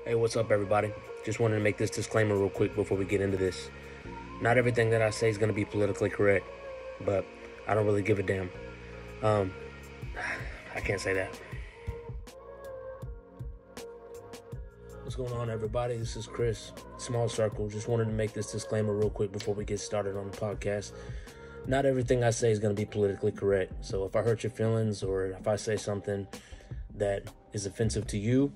Hey, what's up, everybody? Just wanted to make this disclaimer real quick before we get into this. Not everything that I say is going to be politically correct, but I don't really give a damn. Um, I can't say that. What's going on, everybody? This is Chris, Small Circle. Just wanted to make this disclaimer real quick before we get started on the podcast. Not everything I say is going to be politically correct. So if I hurt your feelings or if I say something that is offensive to you,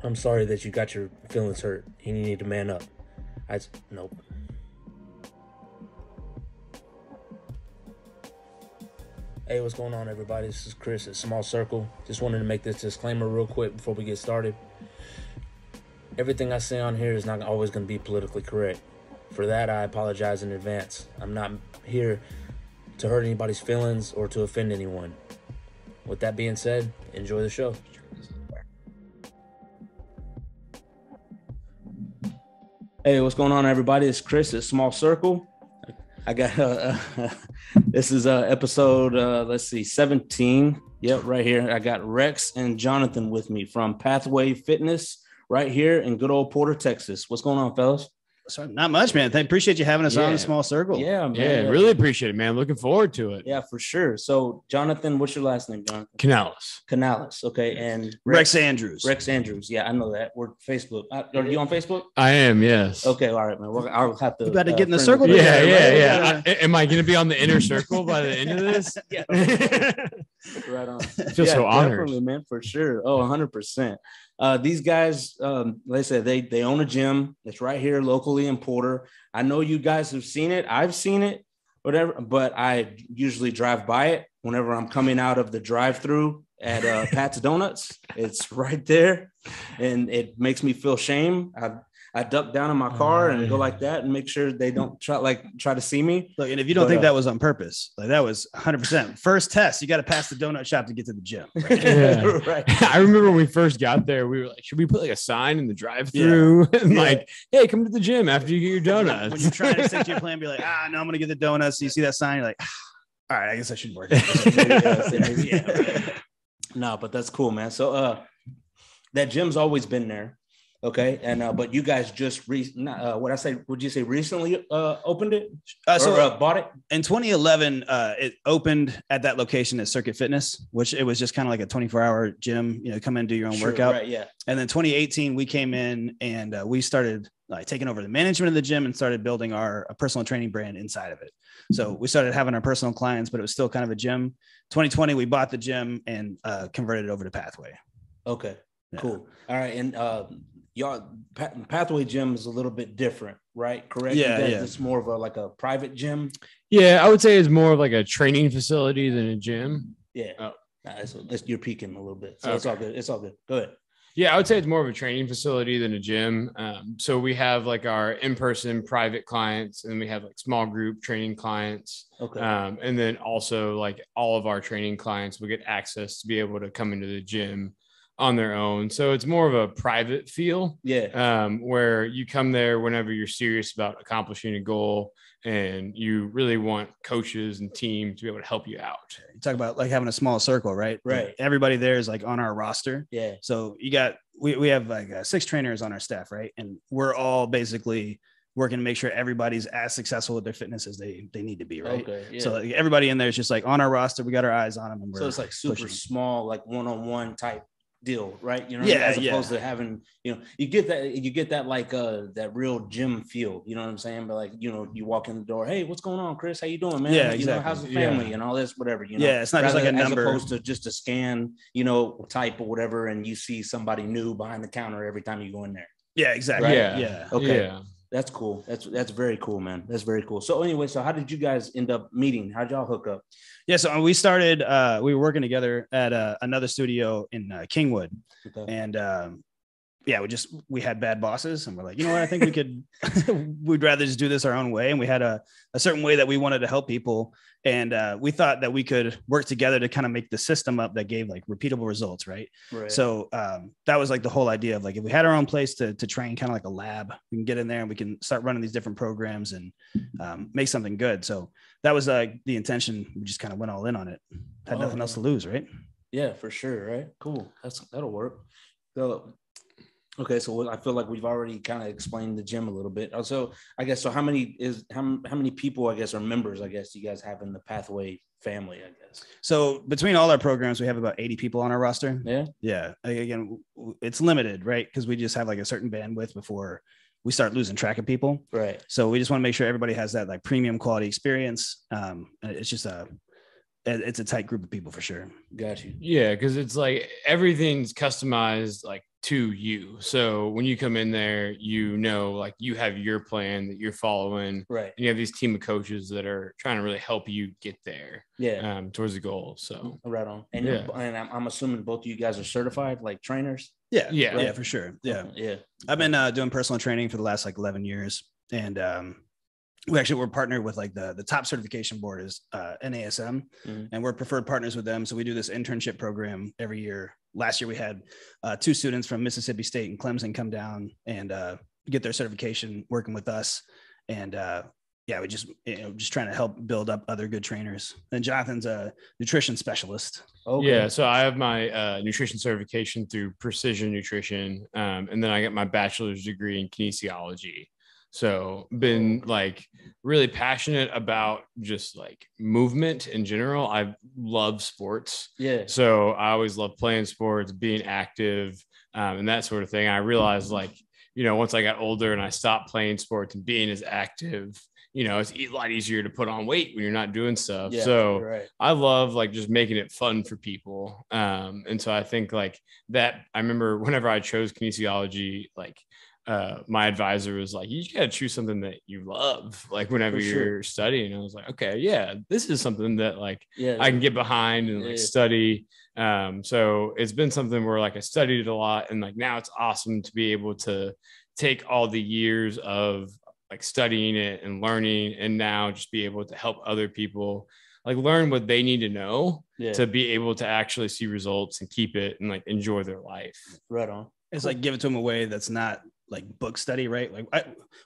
I'm sorry that you got your feelings hurt and you need to man up. Nope. Hey, what's going on, everybody? This is Chris at Small Circle. Just wanted to make this disclaimer real quick before we get started. Everything I say on here is not always going to be politically correct. For that, I apologize in advance. I'm not here to hurt anybody's feelings or to offend anyone. With that being said, enjoy the show. Hey, what's going on, everybody? It's Chris at Small Circle. I got this is episode 17. Yep, right here. I got Rex and Jonathan with me from Pathway Fitness right here in good old Porter, Texas. What's going on, fellas? Sorry, not much, man. Appreciate you having us on Small Circle. Yeah, man. Yeah, really appreciate it, man. Looking forward to it. Yeah, for sure. So, Jonathan, what's your last name, Jonathan? Canales. Okay, and Rex Andrews. Rex Andrews. Yeah, I know that. We're Facebook. Are you on Facebook? I am, yes. Okay, all right, man. I'll have to. You got to get in the circle. Yeah. Am I going to be on the inner circle by the end of this? Yeah. Right on. I feel so honored, definitely, man, for sure. Oh, 100%. These guys, like I said, they own a gym. It's right here locally in Porter. I know you guys have seen it. I've seen it, whatever, but I usually drive by it whenever I'm coming out of the drive-through at Pat's Donuts. It's right there, and it makes me feel shame. I duck down in my car and go like that and make sure they don't try to see me. Look, and if you don't think that was on purpose, like that was 100%. First test, you got to pass the donut shop to get to the gym. Right? Yeah. Right. I remember when we first got there, we were like, should we put like a sign in the drive-through and like, hey, come to the gym after you get your donuts? When you're trying to stick to your plan, be like, no, I'm going to get the donuts. So you see that sign, you're like, all right, I guess I should work. No, but that's cool, man. So that gym's always been there. Okay, and but you guys just would you say recently opened it or bought it? In 2011, it opened at that location at Circuit Fitness, which it was just kind of like a 24-hour gym. Come in and do your own workout. Right, yeah. And then 2018, we came in and we started taking over the management of the gym and started building our personal training brand inside of it. So we started having our personal clients, but it was still kind of a gym. 2020, we bought the gym and converted it over to Pathway. Okay, cool. All right, and y'all, Pathway Gym is a little bit different, right? Correct? Yeah. It's more of a private gym. Yeah, I would say it's more of like a training facility than a gym. Yeah. Oh. You're peeking a little bit. So Okay. It's all good. Go ahead. Yeah, I would say it's more of a training facility than a gym. So we have like our in-person private clients, and we have like small group training clients. Okay. And then also like all of our training clients will get access to be able to come into the gym on their own. So it's more of a private feel. Yeah. Where you come there whenever you're serious about accomplishing a goal and you really want coaches and team to be able to help you out. You talk about like having a small circle, right? Right. Like everybody there is like on our roster. Yeah. So we have like 6 trainers on our staff, right? And we're all basically working to make sure everybody's as successful with their fitness as they need to be, right? Okay. Yeah. So like everybody in there is just like on our roster. We got our eyes on them. And So it's like super small, like one-on-one type deal, right? As opposed to having, you get that like that real gym feel, you know what I'm saying? But like, you walk in the door, hey, what's going on, Chris? How you doing, man? Yeah, exactly. How's the family and all this, whatever, Yeah, it's not just like a number. As opposed to just a scan, type or whatever, and you see somebody new behind the counter every time you go in there. Yeah, exactly. Right? Yeah. Okay. Yeah. That's cool. That's very cool, man. That's very cool. So anyway, how did you guys end up meeting? How'd y'all hook up? Yeah, so we started, we were working together at another studio in Kingwood. Okay. And we had bad bosses and we're like, you know what, I think we could, we'd rather just do this our own way. And we had a certain way that we wanted to help people. And we thought that we could work together to kind of make the system up that gave like repeatable results. Right. So that was like the whole idea of like, if we had our own place to train, kind of like a lab, we can get in there and we can start running these different programs and make something good. So that was the intention. We just kind of went all in on it. Had nothing else to lose. Right. Yeah, for sure. Right. Cool. That'll work. So Okay, so I feel like we've already kind of explained the gym a little bit. Also, I guess so. How many people I guess are members? I guess you guys have in the Pathway family. I guess. So between all our programs, we have about 80 people on our roster. Yeah. Yeah. Again, it's limited, right? Because we just have like a certain bandwidth before we start losing track of people. Right. So we just want to make sure everybody has that like premium quality experience. It's just it's a tight group of people for sure. Got you. Yeah, because it's like everything's customized like to you. So when you come in there, you know, like you have your plan that you're following. Right. And you have these team of coaches that are trying to really help you get there. Yeah. Towards the goal. So right on. And yeah. And I'm assuming both of you guys are certified, like trainers. Yeah. Yeah. Yeah, for sure. Yeah. Yeah. I've been doing personal training for the last like 11 years. And we're partnered with like the top certification board is NASM, and we're preferred partners with them. So we do this internship program every year. Last year we had 2 students from Mississippi State and Clemson come down and get their certification working with us. And we just trying to help build up other good trainers. And Jonathan's a nutrition specialist. Okay. Yeah, so I have my nutrition certification through Precision Nutrition, and then I get my bachelor's degree in kinesiology. So been like really passionate about just like movement in general. I love sports. Yeah. So I always love playing sports, being active, and that sort of thing. I realized like, you know, once I got older and I stopped playing sports and being as active, you know, it's a lot easier to put on weight when you're not doing stuff. Yeah, so right. I love like just making it fun for people. And so I think like that, I remember whenever I chose kinesiology, like, my advisor was like, you got to choose something that you love, like whenever you're studying. I was like, okay, yeah, this is something that like I can get behind and like study. So it's been something where like I studied it a lot, and like now it's awesome to be able to take all the years of like studying it and learning, and now just be able to help other people like learn what they need to know to be able to actually see results and keep it and like enjoy their life. Right on. It's like give it to them a way that's not like book study, right? Like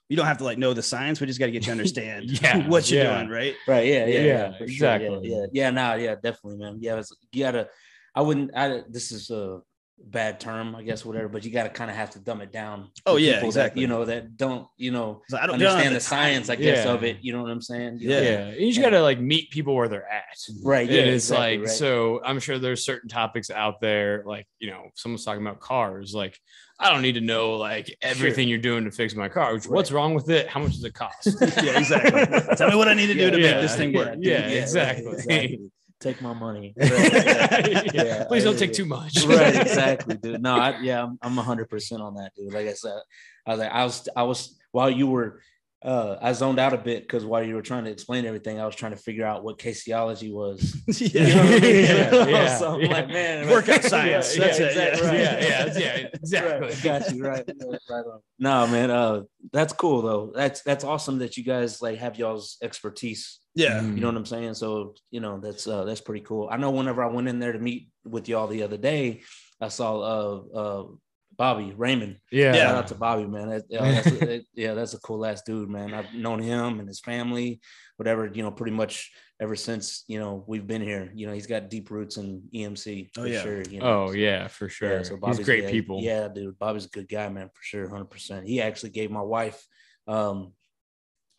you don't have to like know the science. We just got to get you to understand what you're doing, right? Right. Yeah. Exactly. Sure. Yeah. Definitely, man. Yeah. You gotta, this is a bad term, I guess, whatever, but you got to kind of have to dumb it down. Oh yeah, exactly. That, that don't, I don't understand the science, I guess, of it. You know what I'm saying? Yeah. You just got to like meet people where they're at. Right. Yeah. And it's like, so I'm sure there's certain topics out there, like, someone's talking about cars. Like, I don't need to know like everything you're doing to fix my car. What's wrong with it? How much does it cost? Yeah, exactly. Tell me what I need to do to make this thing work. Yeah, exactly. Take my money. Right. Please don't take too much. Right, exactly, dude. No, I'm 100% on that, dude. Like I said, I was while you were I zoned out a bit because while you were trying to explain everything, I was trying to figure out what kinesiology was. You know what I mean? So I'm like, man, workout science. That's it. Exactly. Yeah, exactly. Right. Got you right on. No, man, that's cool though. That's awesome that you guys like have y'all's expertise. Yeah. You know what I'm saying? So, that's pretty cool. I know whenever I went in there to meet with y'all the other day, I saw Bobby Raymond. Yeah. Shout out to Bobby, man. That's a cool ass dude, man. I've known him and his family, whatever, pretty much ever since, we've been here. He's got deep roots in EMC for sure. For sure. Yeah, so Bobby's He's great people. Yeah, dude. Bobby's a good guy, man, for sure. 100%. He actually gave my wife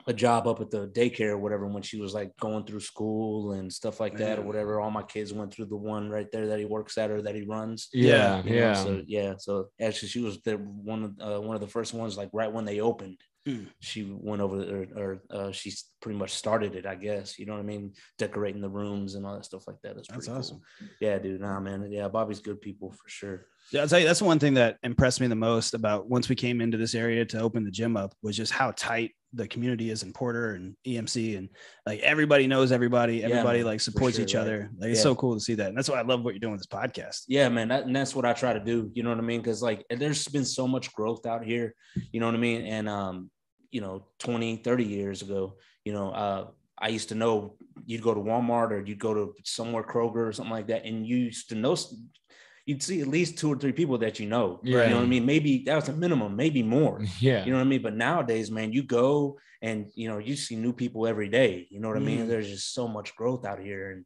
a job up at the daycare or whatever when she was like going through school and stuff like that or whatever. All my kids went through the one right there that he works at or that he runs. So actually she was one of the first ones, like right when they opened. She went over there, or she pretty much started it, I guess. You know what I mean? Decorating the rooms and all that stuff like that. That's awesome. Cool. Yeah, dude. Nah, man. Yeah, Bobby's good people for sure. Yeah, I'll tell you, that's the one thing that impressed me the most about once we came into this area to open the gym up was just how tight the community is in Porter and EMC, and like everybody knows everybody. Everybody like supports each other. Like it's so cool to see that, and that's why I love what you're doing with this podcast. Yeah, man. And that's what I try to do. You know what I mean? Because like there's been so much growth out here. You know what I mean? And 20, 30 years ago, I used to know you'd go to Walmart or you'd go to somewhere Kroger or something like that, and you used to know. You'd see at least 2 or 3 people that you know. You know what I mean? Maybe that was a minimum, maybe more. Yeah. You know what I mean? But nowadays, man, you go and, you see new people every day. You know what I mean? There's just so much growth out here. And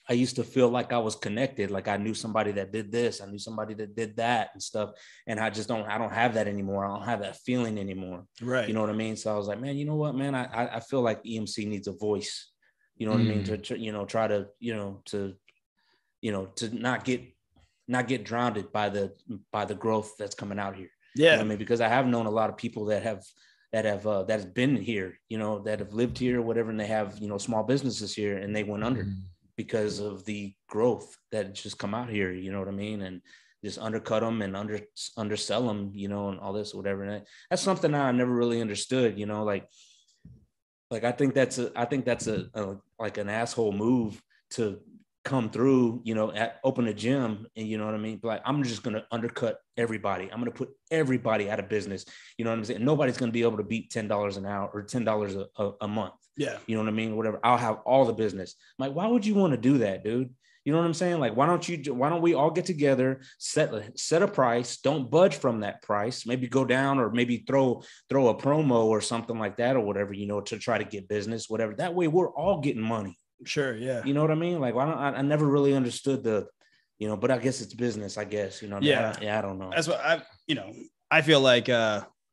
I used to feel like I was connected, like I knew somebody that did this, I knew somebody that did that and stuff. And I don't have that anymore. I don't have that feeling anymore. Right. You know what I mean? So I was like, man, you know what, man, I feel like EMC needs a voice. You know what I mean? To try to, to not get drowned by the growth that's coming out here. Yeah. You know what I mean? Because I have known a lot of people that has been here, that have lived here or whatever, and they have, small businesses here, and they went under because of the growth that just come out here, you know what I mean? And just undercut them and undersell them, and all this, whatever. And that's something I never really understood, like I think that's a like an asshole move to come through, open a gym, and you know what I mean? Like, I'm just going to undercut everybody. I'm going to put everybody out of business. You know what I'm saying? Nobody's going to be able to beat $10 an hour or $10 a month. Yeah. You know what I mean? Whatever. I'll have all the business. I'm like, why would you want to do that, dude? You know what I'm saying? Like, why don't we all get together, set a price, don't budge from that price, maybe go down, or maybe throw a promo or something like that, or whatever, to try to get business, whatever. That way we're all getting money. Sure. Yeah. You know what I mean? Like, I never really understood but I guess it's business, I guess, Yeah. I don't know. That's what I feel like,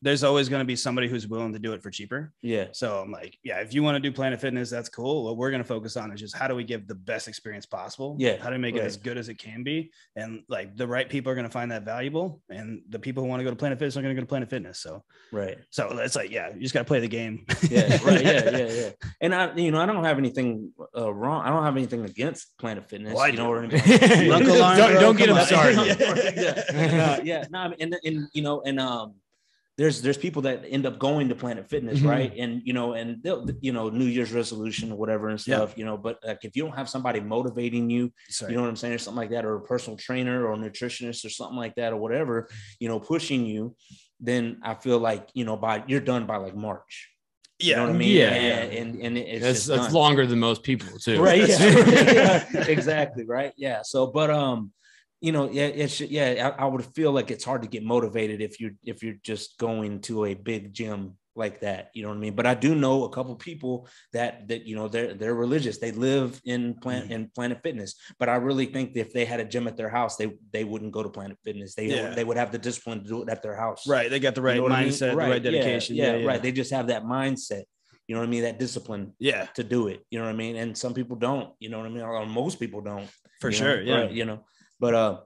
there's always going to be somebody who's willing to do it for cheaper. Yeah. So I'm like, yeah, if you want to do Planet Fitness, that's cool. What we're going to focus on is just how do we give the best experience possible? Yeah. How do we make it as good as it can be? And like, the right people are going to find that valuable, and the people who want to go to Planet Fitness are going to go to Planet Fitness. So, right. So it's like, yeah, you just got to play the game. Yeah. Right. Yeah. And I don't have anything wrong. I don't have anything against Planet Fitness. Well, you know what I mean? Don't get them started. There's people that end up going to Planet Fitness, right? And and they'll, New Year's resolution or whatever and stuff, but like, if you don't have somebody motivating you, you know what I'm saying, or something like that, or a personal trainer or a nutritionist or something like that, or whatever, pushing you, then I feel like, you're done by like March. You know what I mean? Yeah. And it's that's longer than most people too. Right. Yeah. Exactly. Right. Yeah. So, but, I would feel like it's hard to get motivated if you're just going to a big gym like that. You know what I mean? But I do know a couple people that they're religious. They live in Planet Fitness. But I really think that if they had a gym at their house, they wouldn't go to Planet Fitness. They would have the discipline to do it at their house. Right. They got the right mindset, the right dedication. Yeah. Right. They just have that mindset. You know what I mean? That discipline. Yeah. To do it. You know what I mean? And some people don't. You know what I mean? Or most people don't. For sure. Yeah. Right,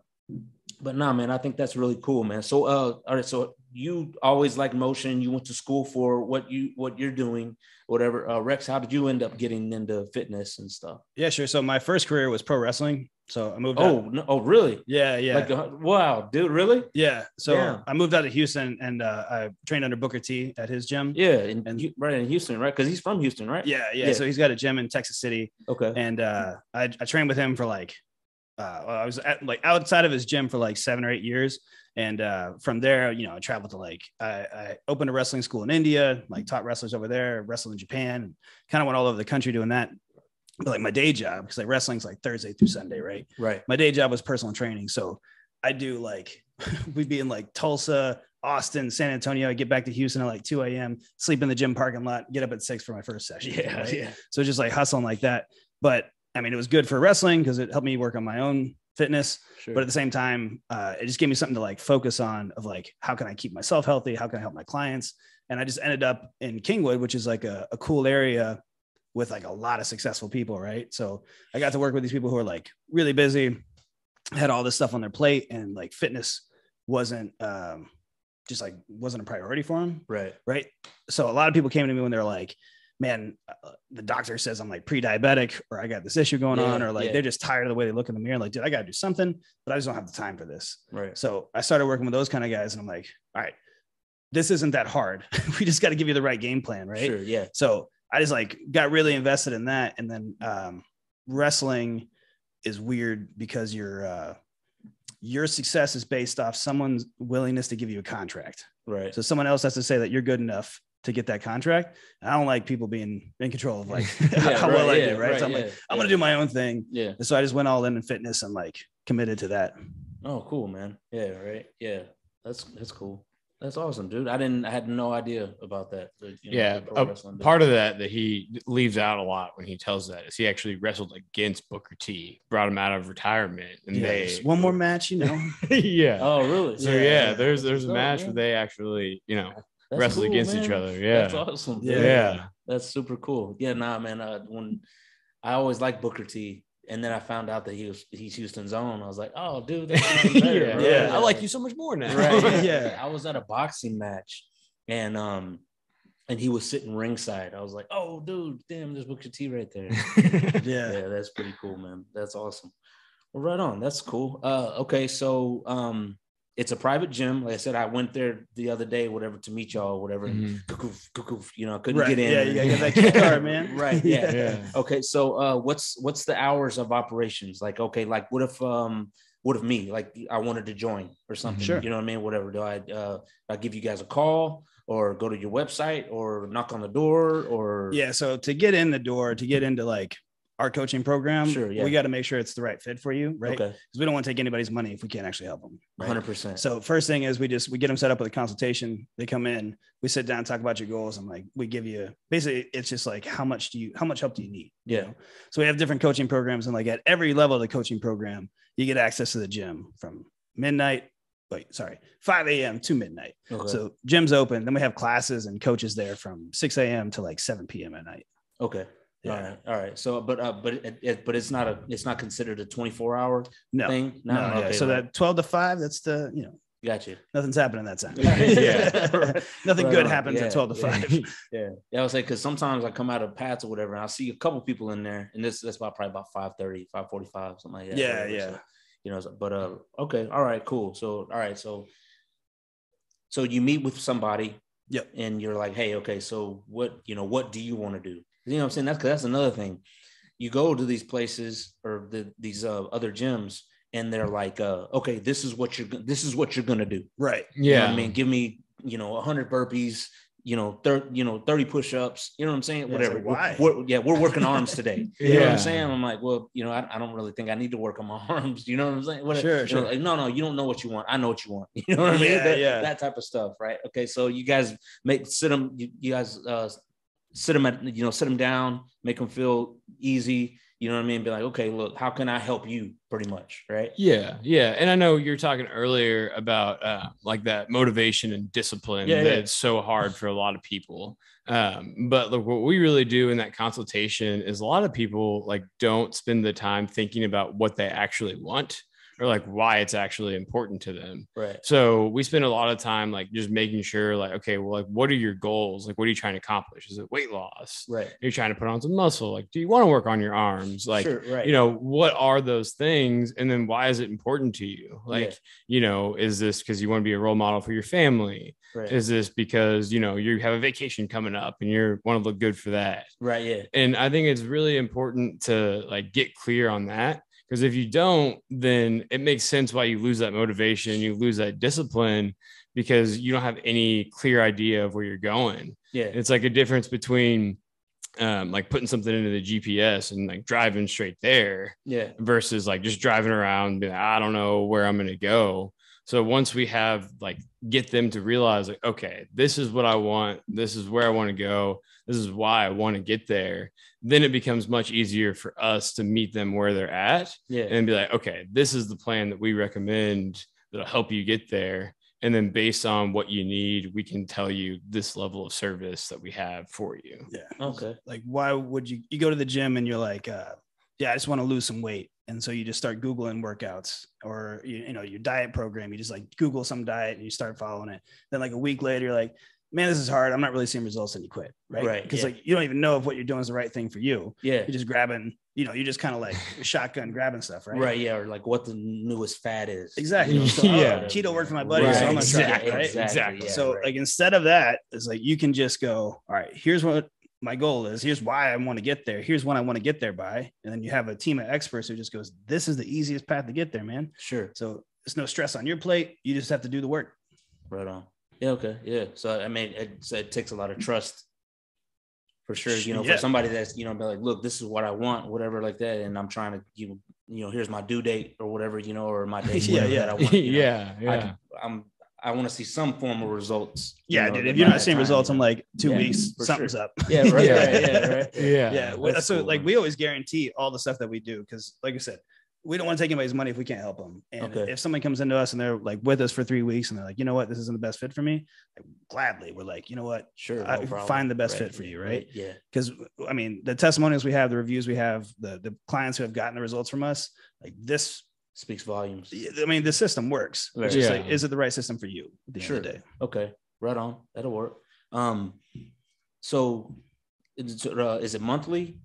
But nah, man, I think that's really cool, man. So, all right. So you always liked motion. You went to school for what you're doing, whatever. Rex, how did you end up getting into fitness and stuff? Yeah, sure. So my first career was pro wrestling. So I moved. Oh, really? Yeah. Yeah. Like, wow, dude, really? Yeah. So I moved out to Houston, and I trained under Booker T at his gym. Yeah. Right in Houston, right? Because he's from Houston, right? Yeah. So he's got a gym in Texas City. Okay. And I trained with him for like, I was at like outside of his gym for like 7 or 8 years. And from there, I traveled to I opened a wrestling school in India, like taught wrestlers over there, wrestled in Japan, and kind of went all over the country doing that. But like my day job, because like wrestling's like Thursday through Sunday, right? Right. My day job was personal training. So I do like, we'd be in like Tulsa, Austin, San Antonio. I get back to Houston at like 2 a.m., sleep in the gym parking lot, get up at 6 for my first session. Yeah. Right? Yeah. So just like hustling like that. But I mean, it was good for wrestling because it helped me work on my own fitness. Sure. But at the same time, it just gave me something to like focus on of like, how can I keep myself healthy? How can I help my clients? And I just ended up in Kingwood, which is like a cool area with like a lot of successful people. Right. So I got to work with these people who are like really busy, had all this stuff on their plate, and like fitness wasn't wasn't a priority for them. Right. Right. So a lot of people came to me when they're like, man, the doctor says I'm like pre-diabetic, or I got this issue going on, or like they're just tired of the way they look in the mirror. Like, dude, I got to do something, but I just don't have the time for this. Right. So I started working with those kind of guys, and I'm like, all right, this isn't that hard. We just got to give you the right game plan. Right. Sure. Yeah. So I just like got really invested in that. And then wrestling is weird because your success is based off someone's willingness to give you a contract. Right. So someone else has to say that you're good enough to get that contract. I don't like people being in control of like how well I do. Right. So I'm like, I'm going to do my own thing. Yeah. And so I just went all in fitness and like committed to that. Oh, cool, man. Yeah. Right. Yeah. That's cool. That's awesome, dude. I had no idea about that. Yeah, part of that he leaves out a lot when he tells that is he actually wrestled against Booker T, brought him out of retirement, and they one more match, yeah. Oh, really? So there's a match where they actually wrestled against each other. Yeah, that's awesome. Yeah, that's super cool. Yeah, nah, man. When I always liked Booker T. And then I found out that he's Houston's own. I was like, oh, dude, that's even better. Yeah. I like you so much more now. Right. Yeah. I was at a boxing match and he was sitting ringside. I was like, oh, dude, damn, there's Booker T right there. Yeah, that's pretty cool, man. That's awesome. Well, right on. That's cool. Okay, so it's a private gym. Like I said, I went there the other day, whatever, to meet y'all, whatever. And couldn't get in. Yeah, you gotta get that key card, man. Right. Yeah. Okay. So, what's the hours of operations? Like, okay, like what if me, like I wanted to join or something? Sure. You know what I mean? Whatever. Do I give you guys a call or go to your website or knock on the door or? Yeah. So to get in the door, to get into like our coaching program, we got to make sure it's the right fit for you, right? Okay. Because we don't want to take anybody's money if we can't actually help them. Right? 100%. So first thing is we get them set up with a consultation. They come in, we sit down, talk about your goals. And like, we give you, basically it's just like, how much help do you need? Yeah. You know? So we have different coaching programs, and like at every level of the coaching program, you get access to the gym from 5 a.m. to midnight. Okay. So gym's open. Then we have classes and coaches there from 6 a.m. to like 7 p.m. at night. Okay. Yeah. All right. So, but it's not considered a 24-hour thing. No. Okay, so that 12 to 5, that's the, Got you. Nothing's happening that time. Yeah. Nothing good happens at 12 to 5. Yeah. I would say, because sometimes I come out of Pats or whatever, and I see a couple people in there, and that's probably about 5:30, 5:45, something like that. Yeah. Whatever. So, but okay. All right, cool. So, all right. So you meet with somebody. Yep. And you're like, hey, okay, so what do you want to do? You know what I'm saying? That's another thing. You go to these places or these other gyms, and they're like, okay, this is what you're gonna do. Right. Yeah. You know what I mean, give me 100 burpees, 30 push-ups. You know what I'm saying? Whatever. Like, why? We're working arms today. You know what I'm saying? I'm like, well, I don't really think I need to work on my arms. You know what I'm saying? Sure. Like, no, you don't know what you want. I know what you want. You know what I mean? That type of stuff, right? Okay, so you guys sit them down, make them feel easy. You know what I mean? Be like, okay, look, how can I help you? Pretty much, right? Yeah. And I know you're talking earlier about like that motivation and discipline that's so hard for a lot of people. But look, what we really do in that consultation is a lot of people like don't spend the time thinking about what they actually want or like why it's actually important to them. Right. So we spend a lot of time like just making sure like, okay, well, like what are your goals? Like, what are you trying to accomplish? Is it weight loss? Right. You're trying to put on some muscle. Like, do you want to work on your arms? Like, sure, right. What are those things? And then why is it important to you? Like, is this because you want to be a role model for your family? Right. Is this because, you have a vacation coming up and you want to look good for that? Right. Yeah. And I think it's really important to like get clear on that. Because if you don't, then it makes sense why you lose that motivation, you lose that discipline, because you don't have any clear idea of where you're going. Yeah. It's like a difference between like putting something into the GPS and like driving straight there versus like just driving around and being like, I don't know where I'm going to go. So once we have like get them to realize like, okay, this is what I want. This is where I want to go. This is why I want to get there. Then it becomes much easier for us to meet them where they're at and be like, okay, this is the plan that we recommend that'll help you get there. And then based on what you need, we can tell you this level of service that we have for you. Yeah. Okay. Like, why would you go to the gym and you're like, I just want to lose some weight. And so you just start Googling workouts or, your diet program. You just like Google some diet and you start following it. Then like a week later, you're like, man, this is hard. I'm not really seeing results. And you quit. Right. Because like, you don't even know if what you're doing is the right thing for you. Yeah. You're just grabbing, you're just kind of like shotgun grabbing stuff. Right. Right. Yeah. Or like what the newest fad is. Exactly. So, Cheeto worked for my buddy. So I'm going to try it. Right. Exactly. Yeah, so like, instead of that, it's like, you can just go, all right, here's what my goal is. Here's why I want to get there. Here's when I want to get there by. And then you have a team of experts who just goes, this is the easiest path to get there, man. Sure. So it's no stress on your plate. You just have to do the work. Right on. Yeah. Okay. Yeah. So, I mean, it takes a lot of trust for sure, for somebody that's, be like, look, this is what I want, whatever like that. And I'm trying to, here's my due date or whatever, or my date. That I want, I want to see some form of results. Yeah, dude. If you're not seeing results in like 2 weeks, something's sure. up. Yeah, right. Right. Yeah. So cool, like man. we always guarantee all the stuff that we do because, like I said, we don't want to take anybody's money if we can't help them. And if somebody comes into us and they're like with us for 3 weeks and they're like, you know what, this isn't the best fit for me, like, gladly we're like, you know what, sure, I find the best fit for you, right? Yeah. Because I mean, the testimonials we have, the reviews we have, the clients who have gotten the results from us, like this speaks volumes. I mean, the system works. Right. It's just like, is it the right system for you at the Sure. end of the day? Okay, right on. That'll work. So is it monthly?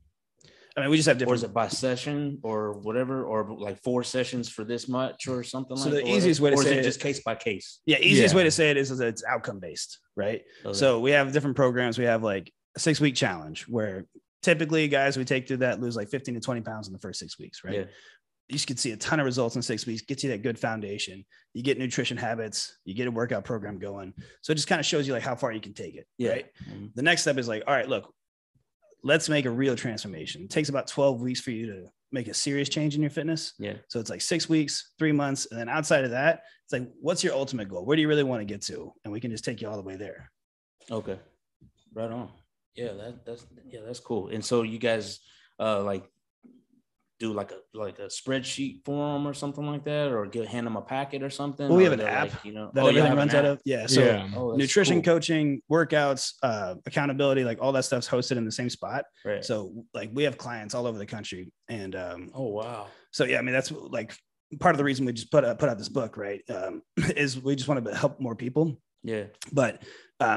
I mean, we just have different. Or is it by session or whatever, or like 4 sessions for this much or something so like that? So the easiest way to say it just case by case? Yeah, easiest way to say it is that it's outcome based, right? Okay. So we have different programs. We have like a 6-week challenge where typically guys we take through that lose like 15 to 20 pounds in the first 6 weeks, right? Yeah. You could see a ton of results in 6 weeks, gets you that good foundation. You get nutrition habits, you get a workout program going. So it just kind of shows you like how far you can take it, right? Mm-hmm. The next step is like, all right, look, let's make a real transformation. It takes about 12 weeks for you to make a serious change in your fitness. Yeah. So it's like 6 weeks, 3 months. And then outside of that, it's like, what's your ultimate goal? Where do you really want to get to? And we can just take you all the way there. Okay. Right on. Yeah. That's cool. And so you guys like do like a spreadsheet for them or something like that, or hand them a packet or something? Well, we have an app that everything runs out of. Yeah. So nutrition, coaching, workouts, accountability, like all that stuff's hosted in the same spot. Right. So like we have clients all over the country and oh, wow. So yeah, I mean, that's like part of the reason we just put out this book, right? Is we just want to help more people. Yeah. But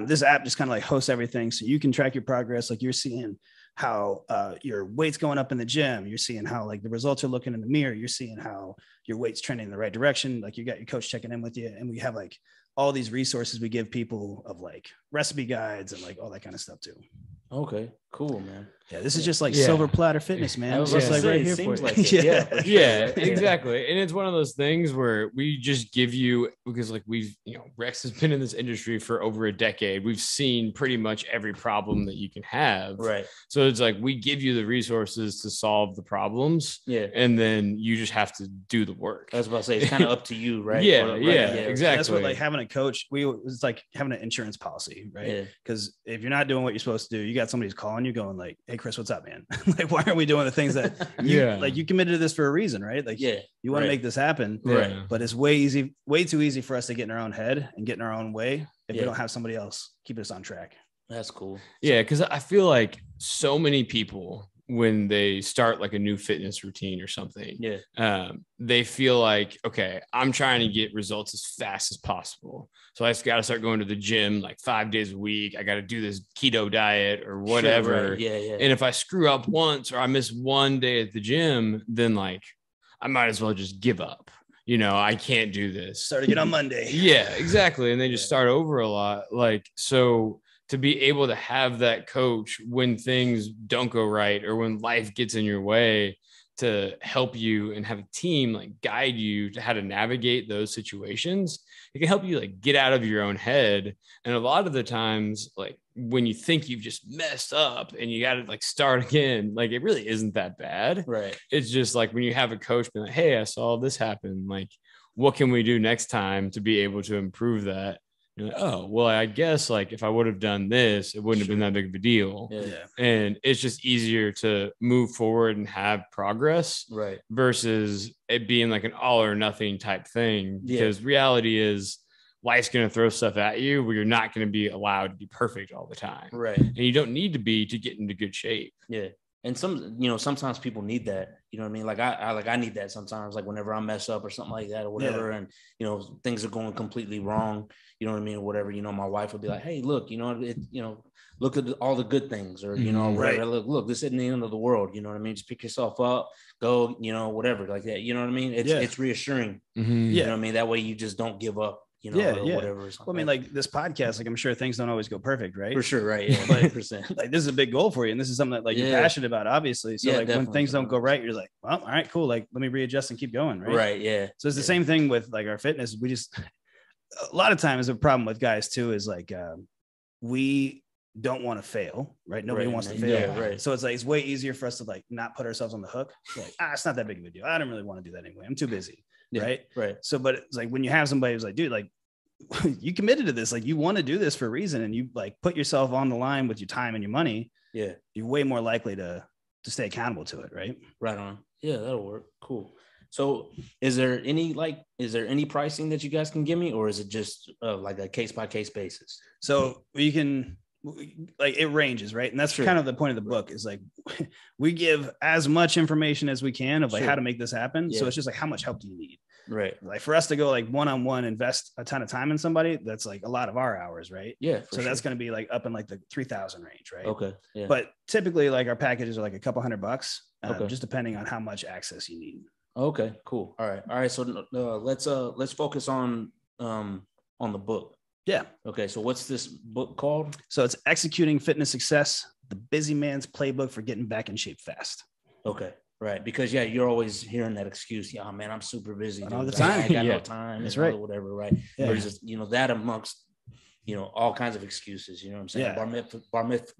this app just kind of like hosts everything. So you can track your progress. Like you're seeing how your weight's going up in the gym. You're seeing how like the results are looking in the mirror. You're seeing how your weight's trending in the right direction. Like you got your coach checking in with you. And we have like all these resources we give people of like recipe guides and like all that kind of stuff too. Okay, cool, man. Yeah, this is just like silver platter fitness, man. It's just like right here for like it. Yeah, exactly. And it's one of those things where we just give you, because like we've, Rex has been in this industry for over a decade. We've seen pretty much every problem that you can have. Right. So it's like we give you the resources to solve the problems. Yeah. And then you just have to do the work. I was about to say, it's kind of up to you, right? Yeah, exactly. That's what like having a coach, it's like having an insurance policy, right? Because if you're not doing what you're supposed to do, you got somebody who's calling you going like, hey, Chris, what's up, man? Like, why aren't we doing the things that you committed to this for a reason, right? Like, you want to make this happen, right? But it's way too easy for us to get in our own head and get in our own way if we don't have somebody else keeping us on track. That's cool. Yeah, because I feel like so many people, when they start like a new fitness routine or something, they feel like, okay, I'm trying to get results as fast as possible. So I just got to start going to the gym like 5 days a week. I got to do this keto diet or whatever. Sure, right. Yeah. And if I screw up once or I miss one day at the gym, then like I might as well just give up. I can't do this. Start again on Monday. Yeah, exactly. And they just start over a lot. Like, so to be able to have that coach when things don't go right or when life gets in your way, to help you and have a team like guide you to how to navigate those situations, it can help you like get out of your own head. And a lot of the times, like when you think you've just messed up and you got to like start again, like it really isn't that bad. Right. It's just like when you have a coach being like, hey, I saw this happen. Like, what can we do next time to be able to improve that? You're like, oh, well, I guess like if I would have done this, it wouldn't have been that big of a deal. Yeah. And it's just easier to move forward and have progress, right? Versus it being like an all or nothing type thing. Because reality is life's going to throw stuff at you where you're not going to be allowed to be perfect all the time. Right. And you don't need to be to get into good shape. Yeah. And sometimes people need that, you know what I mean? Like I need that sometimes, like whenever I mess up or something like that or whatever. And, things are going completely wrong, you know what I mean? Or whatever, my wife would be like, hey, look, look at all the good things or, whatever. Right. Look, this isn't the end of the world. You know what I mean? Just pick yourself up, go, whatever like that. You know what I mean? It's reassuring. Mm-hmm. You know what I mean? That way you just don't give up. Whatever. Well, I mean, like this podcast, like I'm sure things don't always go perfect, right? For sure, right? Yeah, 100%. Like this is a big goal for you, and this is something that like you're passionate about, obviously. So like when things don't go right, you're like, well, all right, cool. Like let me readjust and keep going, right? Right. Yeah. So it's the same thing with like our fitness. We just a lot of times the problem with guys too is like we don't want to fail, right? Nobody wants to fail. Yeah, right. So it's like it's way easier for us to like not put ourselves on the hook. Like, it's not that big of a deal. I don't really want to do that anyway. I'm too busy. Yeah, right. So, but it's like when you have somebody who's like, dude, like you committed to this, like you want to do this for a reason, and you like put yourself on the line with your time and your money, Yeah. you're way more likely to stay accountable to it. Right. Right on. Yeah, that'll work. Cool. So is there any pricing that you guys can give me, or is it just like a case by case basis? So you can, like, it ranges, right? And that's kind of the point of the book is like, we give as much information as we can of like how to make this happen. So it's just like, how much help do you need? Right. Like for us to go like one-on-one, invest a ton of time in somebody, that's like a lot of our hours. Right. Yeah. So that's going to be like up in like the 3,000 range. Right. Okay. Yeah. But typically like our packages are like a couple $100, Okay. just depending on how much access you need. Okay, cool. All right. So let's focus on the book. Yeah. Okay. So what's this book called? So it's Executing Fitness Success, the Busy Man's Playbook for Getting Back in Shape Fast. Okay. Right. Because you're always hearing that excuse. Yeah, man, I'm super busy all the time. I got no time. That's right. Whatever. Right. Yeah. Or just, that amongst, all kinds of excuses, you know what I'm saying? Yeah.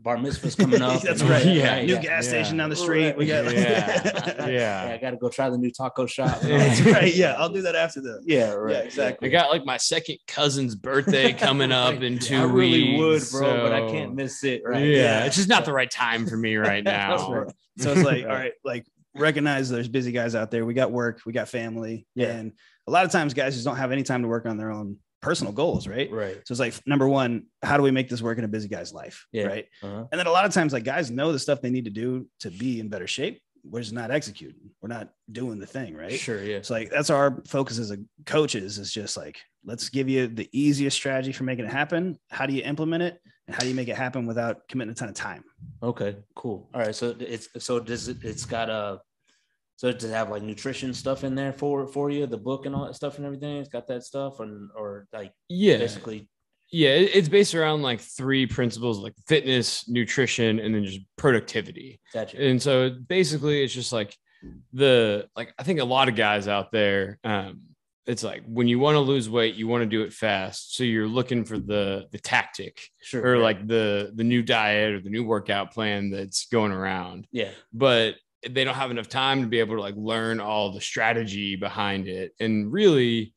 Bar mitzvah's coming up. That's right. Yeah. New gas station down the street. Right. We got I got to go try the new taco shop. That's right. Yeah. I'll do that after the. Yeah. Right. Yeah, exactly. I got like my second cousin's birthday coming up in 2 weeks. I really would, bro, so... but I can't miss it. Right. Yeah. It's just not the right time for me right now. Right. So it's like, all right, like recognize there's busy guys out there. We got work, we got family. Yeah. And a lot of times guys just don't have any time to work on their own personal goals. Right. Right. So it's like, number one, how do we make this work in a busy guy's life? Yeah. Right. Uh-huh. And then a lot of times like guys know the stuff they need to do to be in better shape. We're just not executing. We're not doing the thing. Right. Sure. Yeah. So like, that's our focus as a coaches is just like, let's give you the easiest strategy for making it happen. How do you implement it? And how do you make it happen without committing a ton of time? Okay, cool. All right. So does it have like nutrition stuff in there for you, the book and all that stuff and everything? It's got that stuff or like, basically. Yeah. It's based around like 3 principles, like fitness, nutrition, and then just productivity. Gotcha. And so basically it's just like I think a lot of guys out there, it's like when you want to lose weight, you want to do it fast. So you're looking for the tactic, sure, or like the new diet or the new workout plan that's going around. Yeah. But they don't have enough time to be able to like learn all the strategy behind it. And really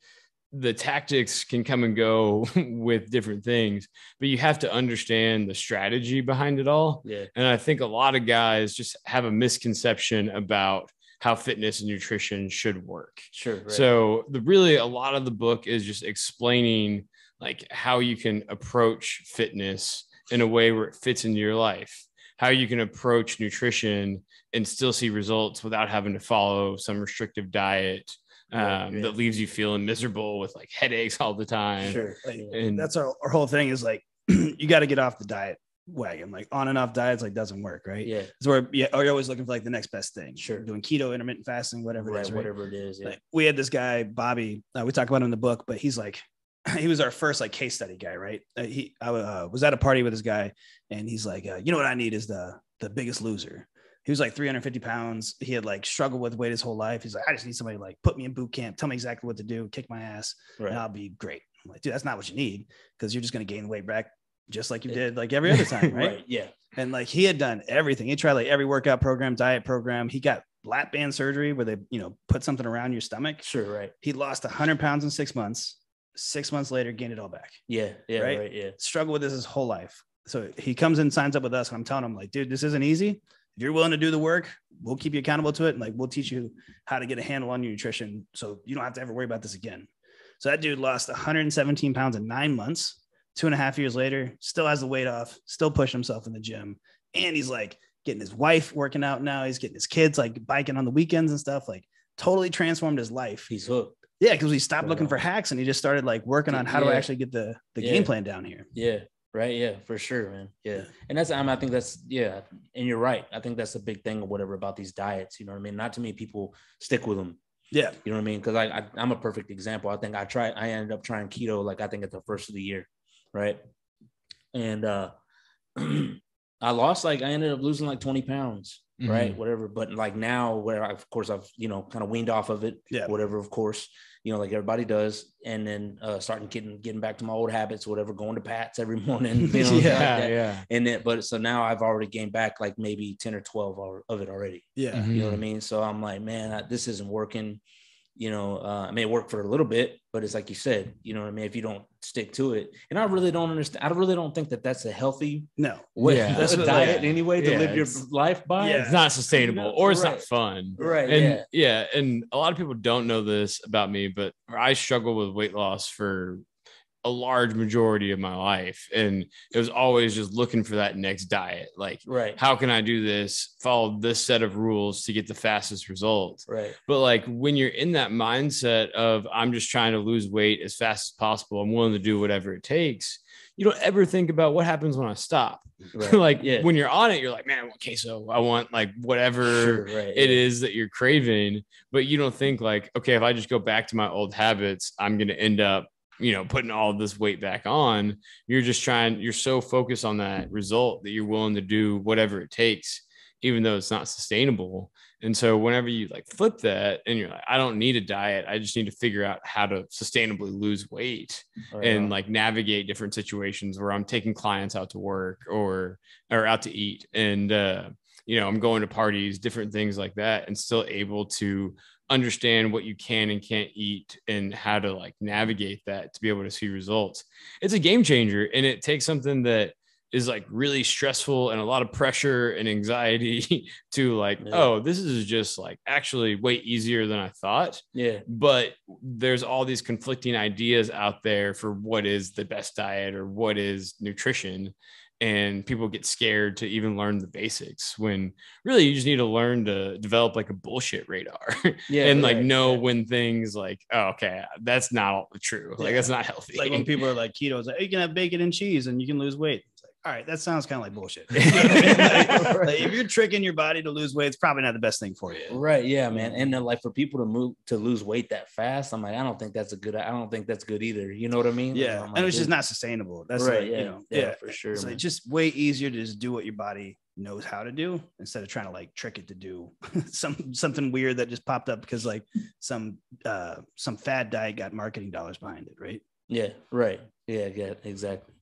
the tactics can come and go with different things, but you have to understand the strategy behind it all. Yeah. And I think a lot of guys just have a misconception about how fitness and nutrition should work. Sure. Right. So a lot of the book is just explaining like how you can approach fitness in a way where it fits into your life, how you can approach nutrition and still see results without having to follow some restrictive diet that leaves you feeling miserable with like headaches all the time. Sure. And that's our whole thing is like, you got to get off the diet wagon. Like on and off diets like doesn't work. Right. Yeah. It's where you're always looking for like the next best thing. Sure. Doing keto, intermittent fasting, whatever it is. Right? Whatever it is. Yeah. Like, we had this guy, Bobby, we talk about him in the book, but he's like, he was our first like case study guy. Right. I was at a party with this guy and he's like, you know what I need is the Biggest Loser. He was like 350 pounds. He had like struggled with weight his whole life. He's like, I just need somebody to like put me in boot camp, tell me exactly what to do, kick my ass, and I'll be great. I'm like, dude, that's not what you need, because you're just going to gain weight back just like you did like every other time. Right. Yeah. And like he had done everything. He tried like every workout program, diet program. He got lap band surgery where they, put something around your stomach. Sure. Right. He lost 100 pounds in 6 months. 6 months later, gained it all back. Yeah. Yeah. Right. Yeah. Struggled with this his whole life. So he comes in, signs up with us, and I'm telling him like, dude, this isn't easy. If you're willing to do the work, we'll keep you accountable to it. And like, we'll teach you how to get a handle on your nutrition, so you don't have to ever worry about this again. So that dude lost 117 pounds in 9 months. 2.5 years later, still has the weight off, still pushing himself in the gym. And he's like getting his wife working out now. He's getting his kids like biking on the weekends and stuff, like totally transformed his life. He's hooked. Yeah. Cause he stopped looking for hacks and he just started like working on how do I actually get the game plan down here. Yeah. Right. Yeah, for sure, man. Yeah. And that's, I think that's, and you're right. I think that's a big thing or whatever about these diets. You know what I mean? Not too many people stick with them. Yeah. You know what I mean? Cause I'm a perfect example. I think I ended up trying keto, like I think at the first of the year. Right. And, I ended up losing like 20 pounds, right? Whatever. But like now where I've kind of weaned off of it, whatever, of course, like everybody does. And then starting getting back to my old habits, whatever, going to Pat's every morning. And then, but so now I've already gained back like maybe 10 or 12 of it already. Yeah. You know what I mean? So I'm like, man, this isn't working. It may work for a little bit, but it's like you said, you know what I mean? If you don't stick to it. And I really don't understand. I really don't think that that's a healthy way. Yeah. That's what, diet anyway to live your life by. It's not sustainable or it's not fun. Right. And and a lot of people don't know this about me, but I struggle with weight loss for a large majority of my life, and it was always just looking for that next diet. Like, how can I do this, follow this set of rules to get the fastest results? But like when you're in that mindset of I'm just trying to lose weight as fast as possible, I'm willing to do whatever it takes, you don't ever think about what happens when I stop. When you're on it, you're like, man, I want queso, I want like whatever it is that you're craving, but you don't think like, okay, if I just go back to my old habits, I'm going to end up putting all this weight back on. You're so focused on that result that you're willing to do whatever it takes, even though it's not sustainable. And so whenever you like flip that and you're like, I don't need a diet, I just need to figure out how to sustainably lose weight and like navigate different situations where I'm taking clients out to work or out to eat. And, I'm going to parties, different things like that, and still able to understand what you can and can't eat and how to like navigate that to be able to see results. It's a game changer, and it takes something that is like really stressful and a lot of pressure and anxiety to like, oh, this is just like actually way easier than I thought. But there's all these conflicting ideas out there for what is the best diet or what is nutrition. And people get scared to even learn the basics when really you just need to learn to develop like a bullshit radar and like know when things like, oh, okay, that's not true. Like that's not healthy. Like when people are like keto, it's like, you can have bacon and cheese and you can lose weight. It's like, all right, that sounds kind of like bullshit. Like, if you're tricking your body to lose weight, it's probably not the best thing for you. Right. Yeah, man. And then like for people to lose weight that fast, I'm like, I don't think that's good either. You know what I mean? Yeah. Like, and it's just not sustainable. That's right. Like, for sure. It's like just way easier to just do what your body knows how to do instead of trying to like trick it to do something weird that just popped up because like some fad diet got marketing dollars behind it. Right. Yeah. Right. Yeah. Exactly.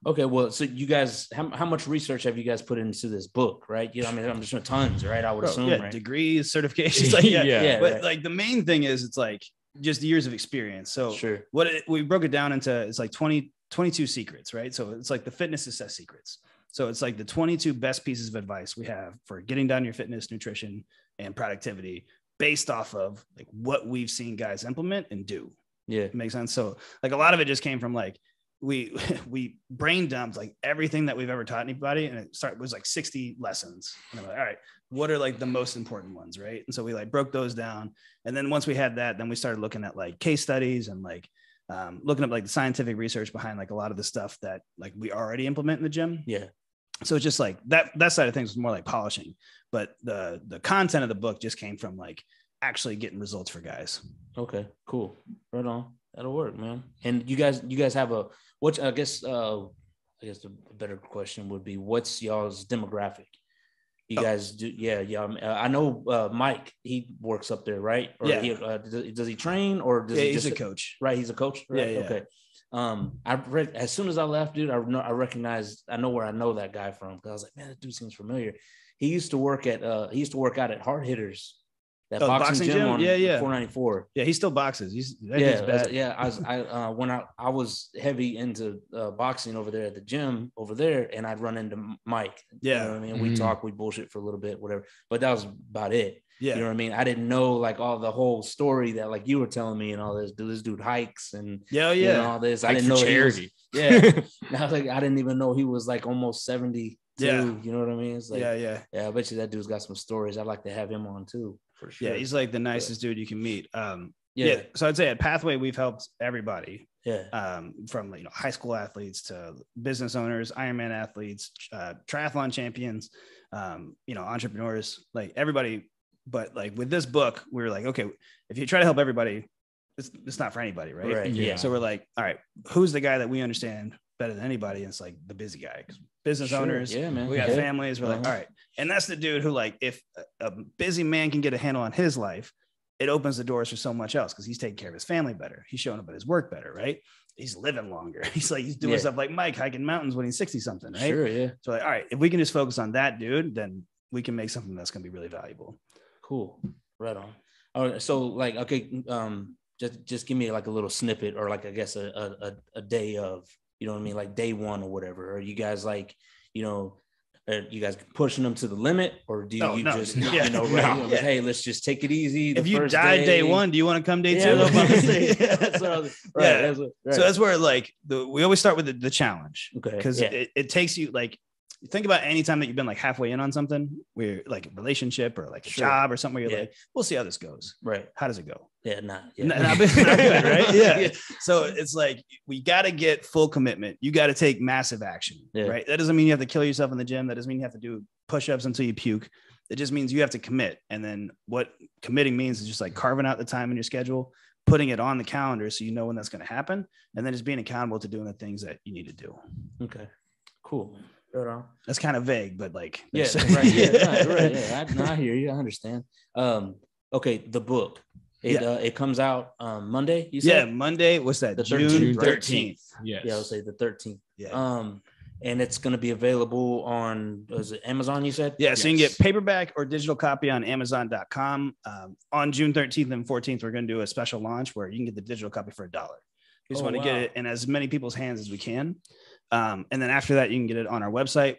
Okay, well, so you guys, how much research have you guys put into this book, right? I mean, I'm just tons, right? I would assume, right? Degrees, certifications, like, but like the main thing is it's like just years of experience. So we broke it down into, it's like 22 secrets, right? So it's like the fitness success secrets. So it's like the 22 best pieces of advice we have for getting down your fitness, nutrition, and productivity based off of like what we've seen guys implement and do. Yeah. Makes sense. So like a lot of it just came from like, we brain dumped like everything that we've ever taught anybody. And it was like 60 lessons. And I'm like, all right, what are like the most important ones? Right. And so we like broke those down. And then once we had that, then we started looking at like case studies and like looking up like the scientific research behind like a lot of the stuff that like we already implement in the gym. Yeah. So it's just like that side of things was more like polishing, but the content of the book just came from like actually getting results for guys. Okay, cool. Right on. That'll work, man. And you guys have I guess the better question would be, what's y'all's demographic? You guys do, I know Mike, he works up there, right? Or does he train or does he he's a coach? Right, he's a coach. Right? Yeah. Okay. I read as soon as I left, dude. I know where I know that guy from because I was like, man, that dude seems familiar. He used to work out at Hard Hitters. That boxing gym on 494. Yeah, he still boxes. When I was heavy into boxing over there at the gym over there, and I'd run into Mike. Yeah, you know what I mean, we talk, we bullshit for a little bit, whatever. But that was about it. Yeah, you know what I mean. I didn't know like all the whole story that like you were telling me and all this. This dude hikes and all this. I didn't know charity. I was like, I didn't even know he was like almost 70. Yeah, you know what I mean. It's like, yeah. I bet you that dude's got some stories. I'd like to have him on too. For sure. Yeah, he's like the nicest dude you can meet. So I'd say at Pathway we've helped everybody. Yeah. From high school athletes to business owners, Ironman athletes, triathlon champions, entrepreneurs, like everybody. But like with this book, we were like, okay, if you try to help everybody, it's not for anybody, right? Yeah. So we're like, all right, who's the guy that we understand better than anybody? And it's like the busy guy, because business owners, we got families. We're like, all right. And that's the dude who, like, if a busy man can get a handle on his life, it opens the doors for so much else, because he's taking care of his family better. He's showing up at his work better, right? He's living longer. He's doing stuff like Mike hiking mountains when he's 60 something, right? Sure, yeah. So like, all right, if we can just focus on that dude, then we can make something that's going to be really valuable. Cool. Right on. All right. So like, okay. just give me like a little snippet, or like, I guess a day of, you know what I mean? Like day one or whatever. Are you guys like, you know, are you guys pushing them to the limit, or do you just, Yeah. you know, right? You know, hey, let's just take it easy. If you die day one, do you want to come day two? That's what I'm saying. Right. So that's where like we always start with the challenge. Okay. Because it takes you like, think about any time that you've been like halfway in on something, where like a relationship or like a job or something where you're like, we'll see how this goes. Right. How does it go? Not good, right? Yeah. So it's like, we got to get full commitment. You got to take massive action, right? That doesn't mean you have to kill yourself in the gym. That doesn't mean you have to do push-ups until you puke. It just means you have to commit. And then what committing means is just like carving out the time in your schedule, putting it on the calendar so you know when that's going to happen, and then just being accountable to doing the things that you need to do. Okay, cool. Right on. That's kind of vague, but like, right. I hear you. I understand. Okay, the book. It comes out Monday. You said? Yeah, Monday. What's that? The June 13th. Yes. Yeah, I'll say the 13th. Yeah. And it's going to be available on, was it Amazon, you said? Yeah, so you can get paperback or digital copy on Amazon.com. On June 13th and 14th, we're going to do a special launch where you can get the digital copy for $1. We just want to get it in as many people's hands as we can. And then after that, you can get it on our website.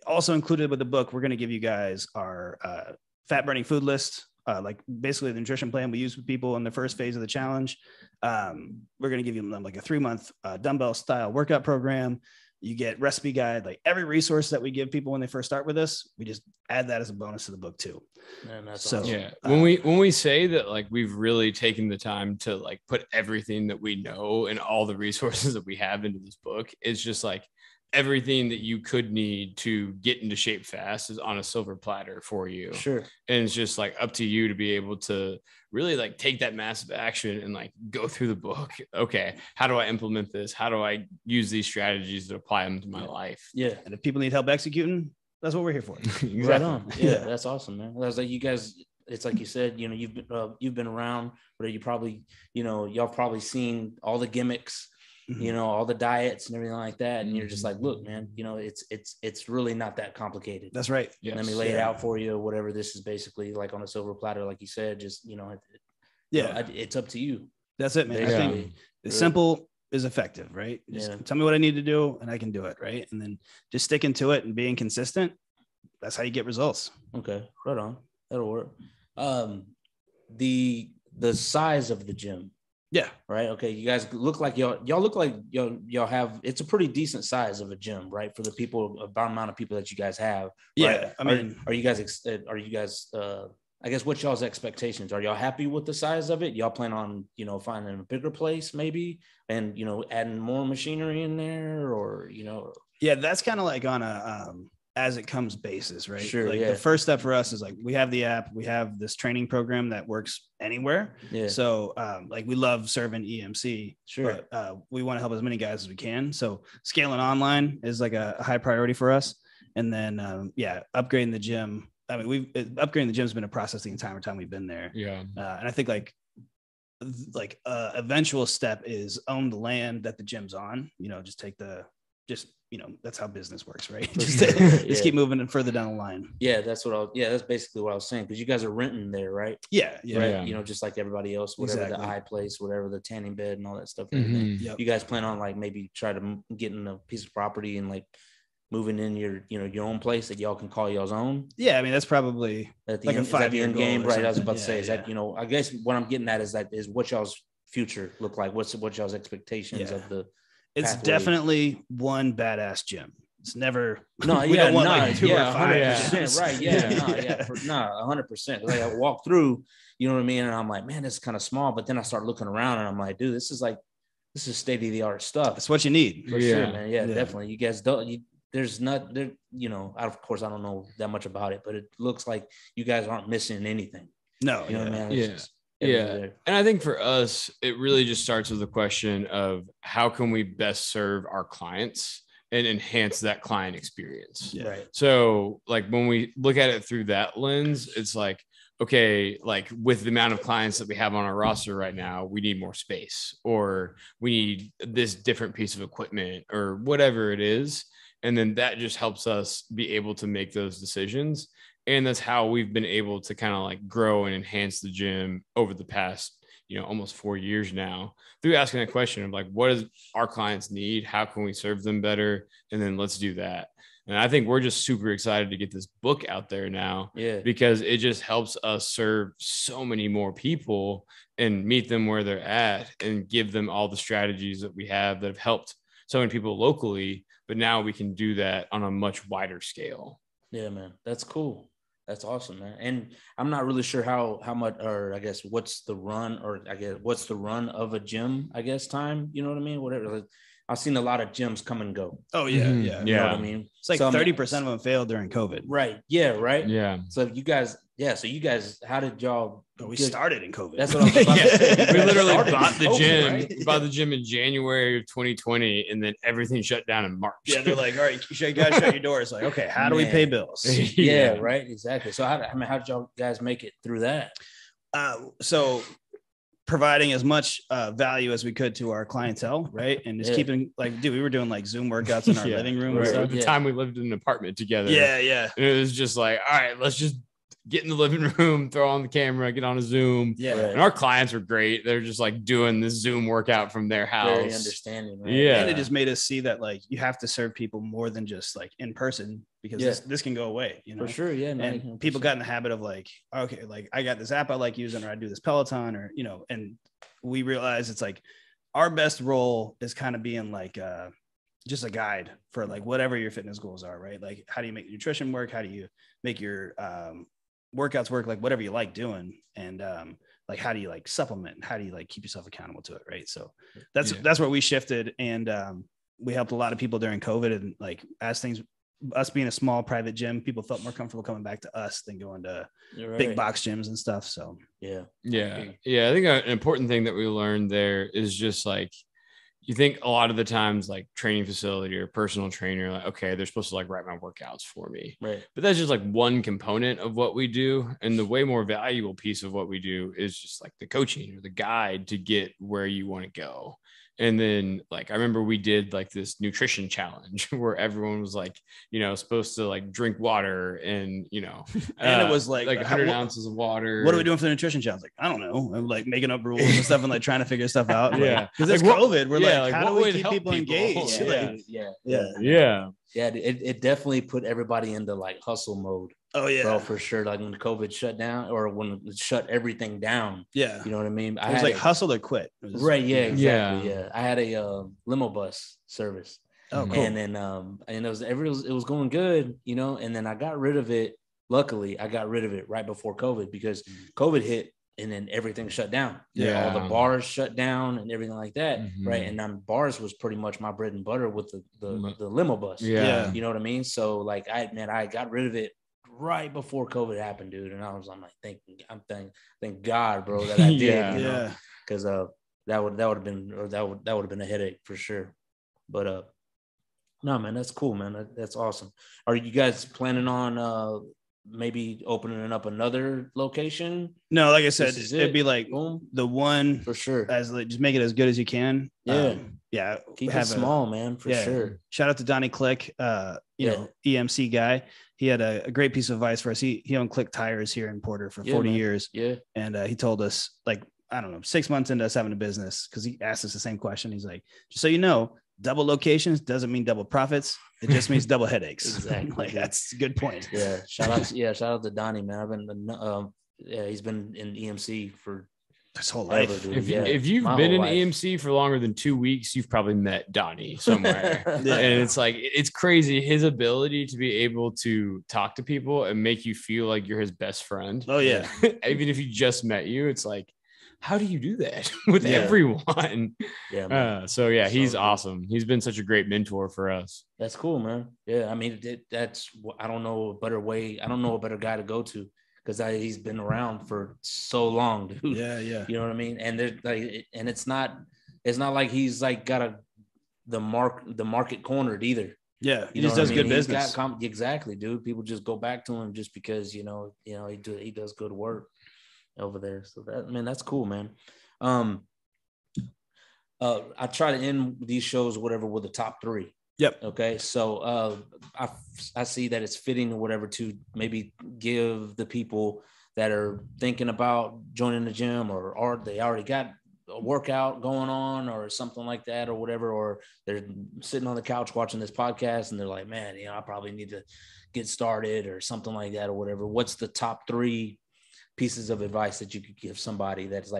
Also included with the book, we're going to give you guys our fat burning food list, like basically the nutrition plan we use with people in the first phase of the challenge. We're going to give you like a 3-month dumbbell style workout program. You get recipe guide, like every resource that we give people when they first start with us, we just add that as a bonus to the book too. Man, that's so awesome. Yeah. When we say that, like, we've really taken the time to like put everything that we know and all the resources that we have into this book, it's just like everything that you could need to get into shape fast is on a silver platter for you. Sure. And it's just like up to you to be able to really like take that massive action and like go through the book. Okay, how do I implement this? How do I use these strategies to apply them to my life? Yeah. And if people need help executing, that's what we're here for. Exactly. Right on. Yeah, that's awesome, man. That's like, you guys, it's like you said, you know, you've been around, but you probably, you know, y'all probably seen all the gimmicks, you know, all the diets and everything like that. And you're just like, look, man, you know, it's really not that complicated. That's right. Yes. Let me lay it out for you, or whatever. This is basically like on a silver platter, like you said, just, you know, it's up to you. That's it, man. Basically. I think it's simple is effective, right? Just tell me what I need to do and I can do it. Right. And then just sticking to it and being consistent. That's how you get results. Okay. Right on. That'll work. The size of the gym. Yeah. Right. Okay. You guys look like y'all look like y'all have, it's a pretty decent size of a gym, right? For the people, about amount of people that you guys have. Right? Yeah. I mean, are you guys, I guess, what's y'all's expectations? Are y'all happy with the size of it? Y'all plan on, you know, finding a bigger place maybe, and, you know, adding more machinery in there, or, you know? Yeah, that's kind of like on a, as it comes basis, right? Sure. Like the first step for us is like, we have the app, we have this training program that works anywhere. Yeah. So like we love serving EMC. Sure. But we want to help as many guys as we can. So scaling online is like a high priority for us. And then upgrading the gym. I mean, upgrading the gym has been a process the entire time we've been there. Yeah. And I think like eventual step is own the land that the gym's on, you know, you know, that's how business works, right? Just keep moving and further down the line. Yeah, that's basically what I was saying. Because you guys are renting there, right? Yeah. Right. Yeah. You know, just like everybody else, whatever the eye place, whatever the tanning bed and all that stuff. Yep. You guys plan on like maybe try to get in a piece of property and like moving in your own place that y'all can call y'all's own? Yeah, I mean, that's probably at the like end, a 5-year end game, right? I was about to Yeah, say, is that, you know, I guess what I'm getting at is what y'all's future look like? What y'all's expectations of the It's pathway? Definitely one badass gym. It's never no, we don't want like 2 or 5. 100%, right? Yeah, 100%. Like I walk through, you know what I mean, and I'm like, man, this is kind of small. But then I start looking around, and I'm like, dude, this is state of the art stuff. That's what you need for sure, man. Yeah, definitely. You guys don't. There's not there. You know, of course, I don't know that much about it, but it looks like you guys aren't missing anything. No, you know what I mean? It's and I think for us, it really just starts with the question of how can we best serve our clients and enhance that client experience. Yeah. Right. So like when we look at it through that lens, it's like, okay, like with the amount of clients that we have on our roster right now, we need more space, or we need this different piece of equipment, or whatever it is. And then that just helps us be able to make those decisions. And that's how we've been able to kind of like grow and enhance the gym over the past, almost 4 years now, through asking that question of like, what does our clients need? How can we serve them better? And then let's do that. And I think we're just super excited to get this book out there now, because it just helps us serve so many more people and meet them where they're at and give them all the strategies that we have that have helped so many people locally. But now we can do that on a much wider scale. Yeah, man. That's cool. That's awesome, man. And I'm not really sure how much, or I guess what's the run of a gym, I guess, time, you know what I mean? Whatever. Like, I've seen a lot of gyms come and go. Oh yeah. Mhm. Yeah. You know what I mean? It's like 30% of them failed during COVID. Right. Yeah. Right. Yeah. So you guys, how did y'all? We started in COVID. That's what I was about to say. We literally Started bought in the COVID, gym, right? bought the gym in January of 2020, and then everything shut down in March. Yeah, they're like, all right, you guys shut your doors. Like, okay, how do we pay bills? Yeah, right. Exactly. So how did y'all guys make it through that? So providing as much value as we could to our clientele, right? And just keeping like, dude, we were doing like Zoom workouts in our living room. Right. And stuff. At the time we lived in an apartment together. Yeah. And it was just like, all right, let's just get in the living room, throw on the camera, get on a Zoom. Yeah. And our clients were great. They're just like doing this Zoom workout from their house. Very understanding. Right? Yeah. And it just made us see that like you have to serve people more than just like in person, because this can go away, For sure. Yeah. And people got in the habit of like, okay, like I got this app I like using, or I do this Peloton, or, and we realize it's like our best role is kind of being like just a guide for like whatever your fitness goals are, right? Like, how do you make nutrition work? How do you make your workouts work? Like whatever you like doing. And like, how do you like supplement? How do you like keep yourself accountable to it? Right. So that's where we shifted. And we helped a lot of people during COVID. And like, as us being a small private gym, people felt more comfortable coming back to us than going to big box gyms and stuff. So yeah. I think an important thing that we learned there is just like, you think a lot of the times like training facility or personal trainer, like, okay, they're supposed to like write my workouts for me. Right. But that's just like one component of what we do. And the way more valuable piece of what we do is just like the coaching or the guide to get where you want to go. And then like, I remember we did like this nutrition challenge where everyone was like, supposed to like drink water and, and it was like 100 ounces of water. What are we doing for the nutrition challenge? Like, I don't know. I'm like making up rules and stuff and like trying to figure stuff out. Yeah. Because it's COVID. We're like, how do we keep people engaged? Yeah. It definitely put everybody into like hustle mode. Oh yeah, bro, for sure. Like when COVID shut down, or when it shut everything down. Yeah, you know what I mean. It was like hustle or quit. Right. Yeah. Exactly. Yeah. I had a limo bus service. Oh, cool. And then and it was going good, And then I got rid of it. Luckily, I got rid of it right before COVID, because COVID hit and then everything shut down. Yeah, all the bars shut down and everything like that. Right. And bars was pretty much my bread and butter with the limo bus. Yeah. You know what I mean? So like I got rid of it right before COVID happened, dude. And I'm like, thank God, bro, that I did. Because that would have been a headache for sure. But no, man, that's cool, man. That's awesome. Are you guys planning on maybe opening up another location? No, like I said, it'd be like the one for sure. As like, just make it as good as you can. Yeah, keep it small, man, for sure. Shout out to Donnie Click, EMC guy. He had a great piece of advice for us. He owned Click Tires here in Porter for 40 years. Yeah, and he told us, like, I don't know, 6 months into us having a business, because he asked us the same question. He's like, just so you know, double locations doesn't mean double profits. It just means double headaches. Exactly. Like, that's a good point. Yeah. Shout out to Donnie, man. I've been he's been in EMC for his whole life. If you've been in EMC for longer than 2 weeks, you've probably met Donnie somewhere. And it's like, it's crazy his ability to be able to talk to people and make you feel like you're his best friend. Oh yeah. Even if he just met you, it's like, how do you do that with everyone? Yeah. He's awesome. He's been such a great mentor for us. That's cool, man. Yeah. I mean, I don't know a better way. I don't know a better guy to go to, because he's been around for so long, dude. Yeah. You know what I mean? And it's not like he's like got the market cornered either. Yeah. He just does good business. Exactly, dude. People just go back to him just because, he does good work over there. So that's cool, man. I try to end these shows, whatever, with the top three. Yep. Okay. So I see that it's fitting or whatever to maybe give the people that are thinking about joining the gym, or they already got a workout going on or something like that or whatever, or they're sitting on the couch watching this podcast and they're like, man, I probably need to get started or something like that or whatever, what's the top 3 pieces of advice that you could give somebody that's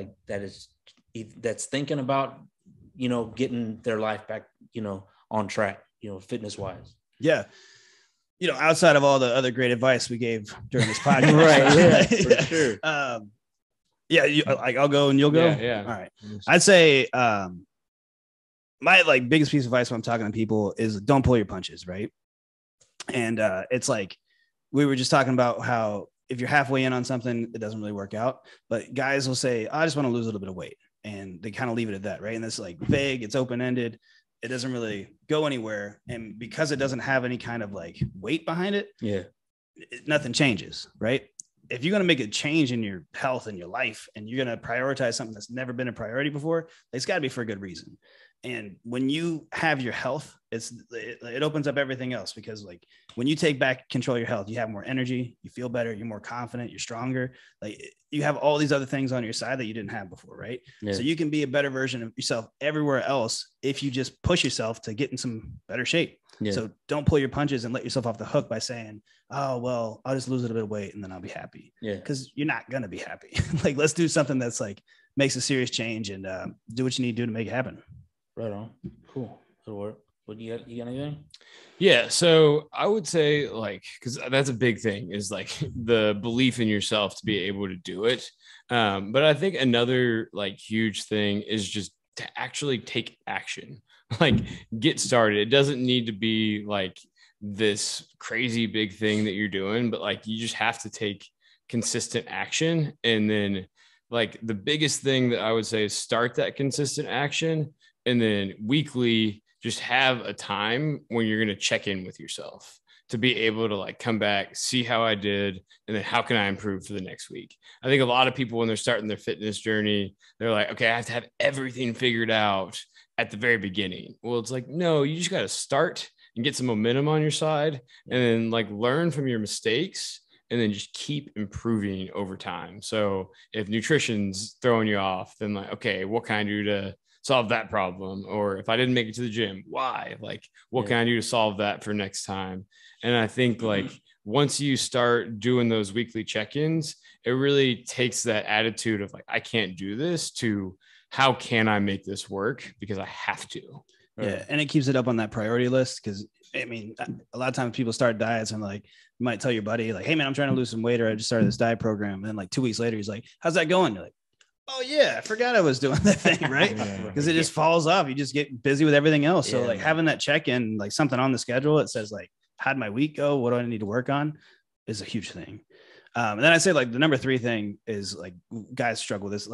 thinking about, getting their life back, on track, fitness wise? Yeah. Outside of all the other great advice we gave during this podcast. Right. Yeah, for sure. I'll go and you'll go. Yeah. All right. I'd say, my biggest piece of advice when I'm talking to people is don't pull your punches. Right. And, it's like, we were just talking about how if you're halfway in on something, it doesn't really work out, but guys will say, I just want to lose a little bit of weight. And they kind of leave it at that. Right. And it's vague, it's open-ended. It doesn't really go anywhere. And because it doesn't have any kind of weight behind it, nothing changes. Right. If you're going to make a change in your health and your life, and you're going to prioritize something that's never been a priority before, it's got to be for a good reason. And when you have your health, it opens up everything else, because when you take back control of your health, you have more energy, you feel better, you're more confident, you're stronger. You have all these other things on your side that you didn't have before. Right. Yeah. So you can be a better version of yourself everywhere else if you just push yourself to get in some better shape. Yeah. So don't pull your punches and let yourself off the hook by saying, oh, well, I'll just lose a little bit of weight and then I'll be happy. Yeah. Because you're not going to be happy. Let's do something that's makes a serious change, and do what you need to do to make it happen. Right on. Cool. That'll work. What you got anything? Yeah. So I would say because that's a big thing is the belief in yourself to be able to do it. But I think another huge thing is just to actually take action, get started. It doesn't need to be this crazy big thing that you're doing, but you just have to take consistent action. And then the biggest thing that I would say is start that consistent action, and then weekly just have a time when you're going to check in with yourself to be able to come back, see how I did, and then how can I improve for the next week. I think a lot of people, when they're starting their fitness journey, they're like, okay, I have to have everything figured out at the very beginning. Well, it's no, you just got to start and get some momentum on your side, and then learn from your mistakes, and then just keep improving over time. So if nutrition's throwing you off, then okay, what can I do to solve that problem? Or if I didn't make it to the gym, why? What can I do to solve that for next time? And I think once you start doing those weekly check-ins, it really takes that attitude of I can't do this to how can I make this work, because I have to. Yeah. And it keeps it up on that priority list. Cause a lot of times people start diets and you might tell your buddy hey man, I'm trying to lose some weight, or I just started this diet program. And then 2 weeks later, he's like, how's that going? You're like, oh yeah, I forgot I was doing that thing. Right. Because it just falls off. You just get busy with everything else. So having that check-in, something on the schedule, it says how'd my week go? What do I need to work on, is a huge thing. And then I say the number 3 thing is guys struggle with this,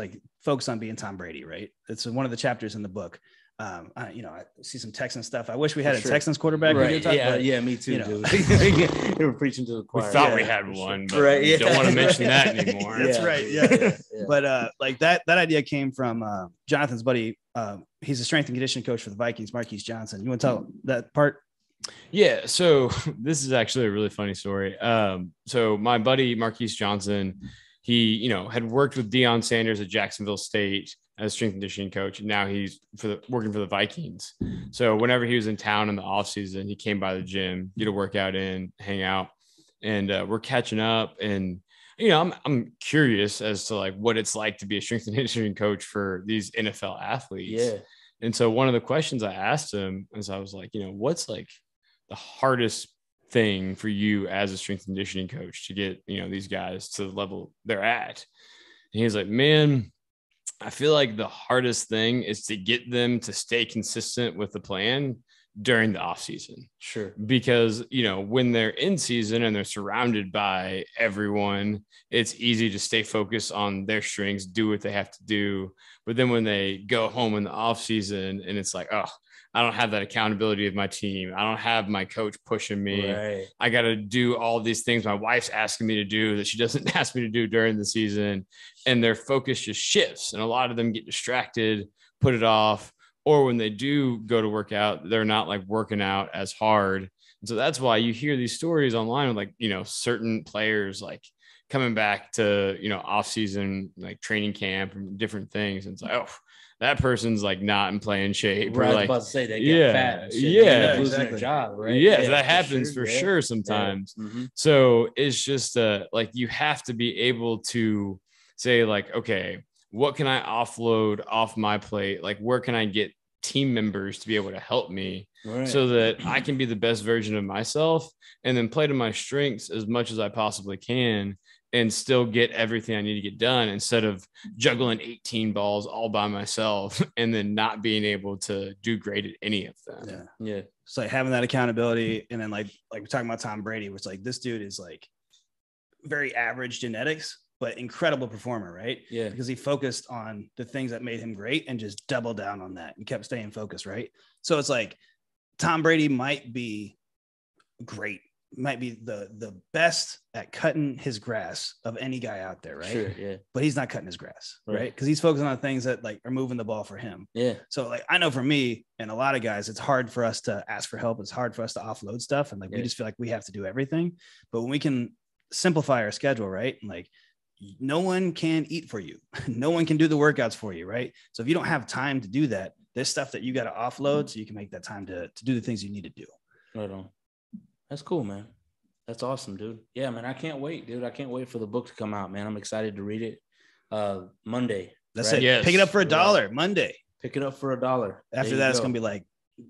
focus on being Tom Brady. Right. It's one of the chapters in the book. I see some Texans stuff. I wish we had a Texans quarterback. Right. Yeah, me too. Dude. They were preaching to the choir. We thought we had one, but we don't want to mention that anymore. That's right. Yeah. But that idea came from Jonathan's buddy. He's a strength and conditioning coach for the Vikings, Marquise Johnson. You want to tell that part? Yeah. So this is actually a really funny story. So my buddy Marquise Johnson, he had worked with Deion Sanders at Jacksonville State as strength and conditioning coach. And now he's working for the Vikings. So whenever he was in town in the off season, he came by the gym, get a workout in, hang out, and we're catching up. And, I'm curious as to what it's like to be a strength and conditioning coach for these NFL athletes. Yeah. And so one of the questions I asked him is I was like, what's the hardest thing for you as a strength and conditioning coach to get, these guys to the level they're at? And he was like, man, I feel like the hardest thing is to get them to stay consistent with the plan during the off season. Sure. Because, when they're in season and they're surrounded by everyone, it's easy to stay focused on their strengths, do what they have to do. But then when they go home in the off season and it's oh, I don't have that accountability of my team. I don't have my coach pushing me. Right. I got to do all these things my wife's asking me to do that she doesn't ask me to do during the season. And their focus just shifts. And a lot of them get distracted, put it off. Or when they do go to work out, they're not working out as hard. And so that's why you hear these stories online of certain players coming back to, off season, like training camp and different things. And it's like, oh, that person's like not in playing shape. Right, Or I was like, about to say they get fat and shit. yeah, They end up losing exactly. their job, right? Yeah, that happens for sure Yeah. sometimes. Mm-hmm. So it's just like you have to be able to say like, okay, what can I offload off my plate? Like, where can I get team members to be able to help me so that I can be the best version of myself and then play to my strengths as much as I possibly can and still get everything I need to get done instead of juggling 18 balls all by myself and then not being able to do great at any of them. Yeah. It's like having that accountability. And then like we're talking about Tom Brady, which like this dude is like very average genetics, but incredible performer, right? Yeah. Because he focused on the things that made him great and just doubled down on that and kept staying focused, right? So it's like Tom Brady might be great, might be the best at cutting his grass of any guy out there, right? Sure, yeah. But he's not cutting his grass, right? Because he's focusing on things that like are moving the ball for him. Yeah. So like I know for me and a lot of guys, it's hard for us to ask for help. It's hard for us to offload stuff. And like we just feel like we have to do everything. But when we can simplify our schedule, right? And like no one can eat for you. No one can do the workouts for you, right? So if you don't have time to do that, there's stuff that you got to offload so you can make that time to do the things you need to do. Right on. That's cool, man. That's awesome, dude. Yeah, man. I can't wait, dude. I can't wait for the book to come out, man. I'm excited to read it. Monday. That's right? it. Yes. Pick it up for $1 Monday. Pick it up for $1. After that, it's going to be like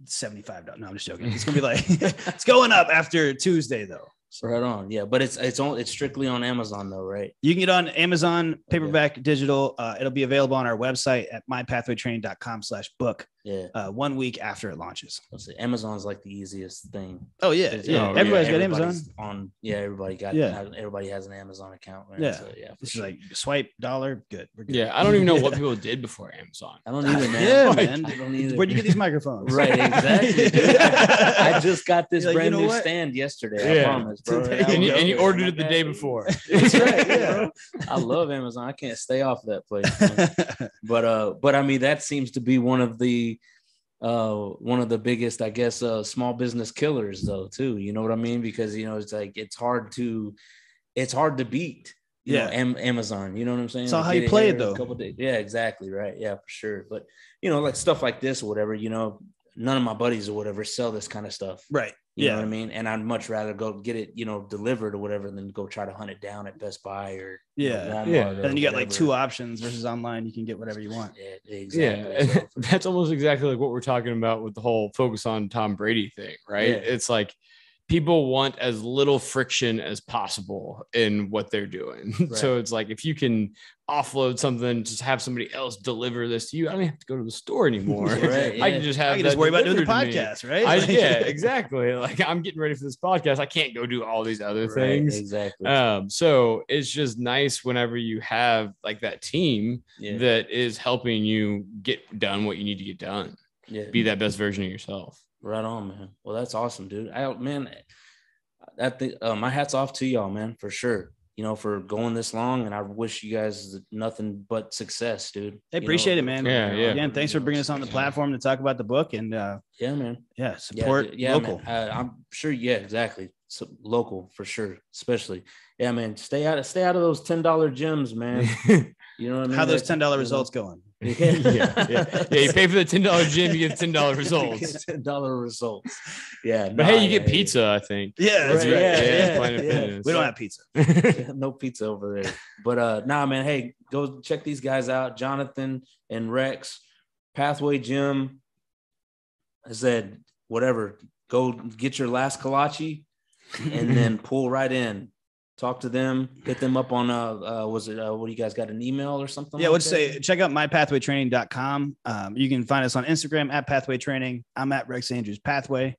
$75. No, I'm just joking. It's going to be like, it's going up after Tuesday though. So. Right on. Yeah. But it's strictly on Amazon though, right? You can get on Amazon, paperback, digital. It'll be available on our website at mypathwaytraining.com/book. Yeah. 1 week after it launches. Let's see. Amazon's like the easiest thing. Oh yeah. Yeah. Everybody's got Amazon. Everybody has an Amazon account. Right? Yeah. So, yeah. It's like swipe $1. Good. We're good. Yeah, I don't even know what people did before Amazon. I don't either, man. Yeah, Like, man. I don't either. Where'd you get these microphones? Right, exactly. Dude. I just got this You're like, brand you know new what? stand yesterday. Yeah. I promise, bro. And you ordered it the day before. That's right. Yeah. I love Amazon. I can't stay off that place. Man. But I mean, that seems to be one of the biggest, I guess, small business killers though, too. You know what I mean? Because, it's like, it's hard to beat. You know, Amazon, you know what I'm saying? So like, how you play it though? Yeah, exactly. Right. Yeah, for sure. But, like stuff like this or whatever, none of my buddies or whatever sell this kind of stuff. Right. You know what I mean? And I'd much rather go get it, delivered or whatever than go try to hunt it down at Best Buy or Walmart. And then you got like two options versus online. You can get whatever you want. Yeah, exactly. Yeah, So, that's almost exactly like what we're talking about with the whole focus on Tom Brady thing, right? Yeah. It's like people want as little friction as possible in what they're doing. Right. So it's like if you can offload something, just have somebody else deliver this to you. I don't have to go to the store anymore. Right, yeah. I can just have. I can just worry about doing the delivered to me. podcast, right? Yeah, exactly. Like I'm getting ready for this podcast. I can't go do all these other things. Exactly. So it's just nice whenever you have like that team that is helping you get done what you need to get done. Yeah. Be that best version of yourself. Right on, man. Well, that's awesome, dude. My hat's off to y'all, man, for sure. For going this long, and I wish you guys nothing but success, dude. I appreciate it, man. Yeah. Again, thanks for bringing us on the platform to talk about the book and yeah, man. Yeah, support local. Man. I'm sure. Yeah, exactly. So, local for sure, especially. Yeah, man. Stay out of those $10 gyms, man. You know what I mean? How those $10 results going? Yeah. You pay for the $10 gym, you get $10 results. $10 results. Yeah, but hey, you get pizza. I think. Yeah, that's right. Yeah. We don't have pizza. No pizza over there. But man. Hey, go check these guys out, Jonathan and Rex, Pathway Gym. I said, whatever. Go get your last kolache, and then pull right in. Talk to them, hit them up on what do you guys got, an email or something? Yeah, let's say check out mypathwaytraining.com. You can find us on Instagram at Pathway Training. I'm at Rex Andrews Pathway.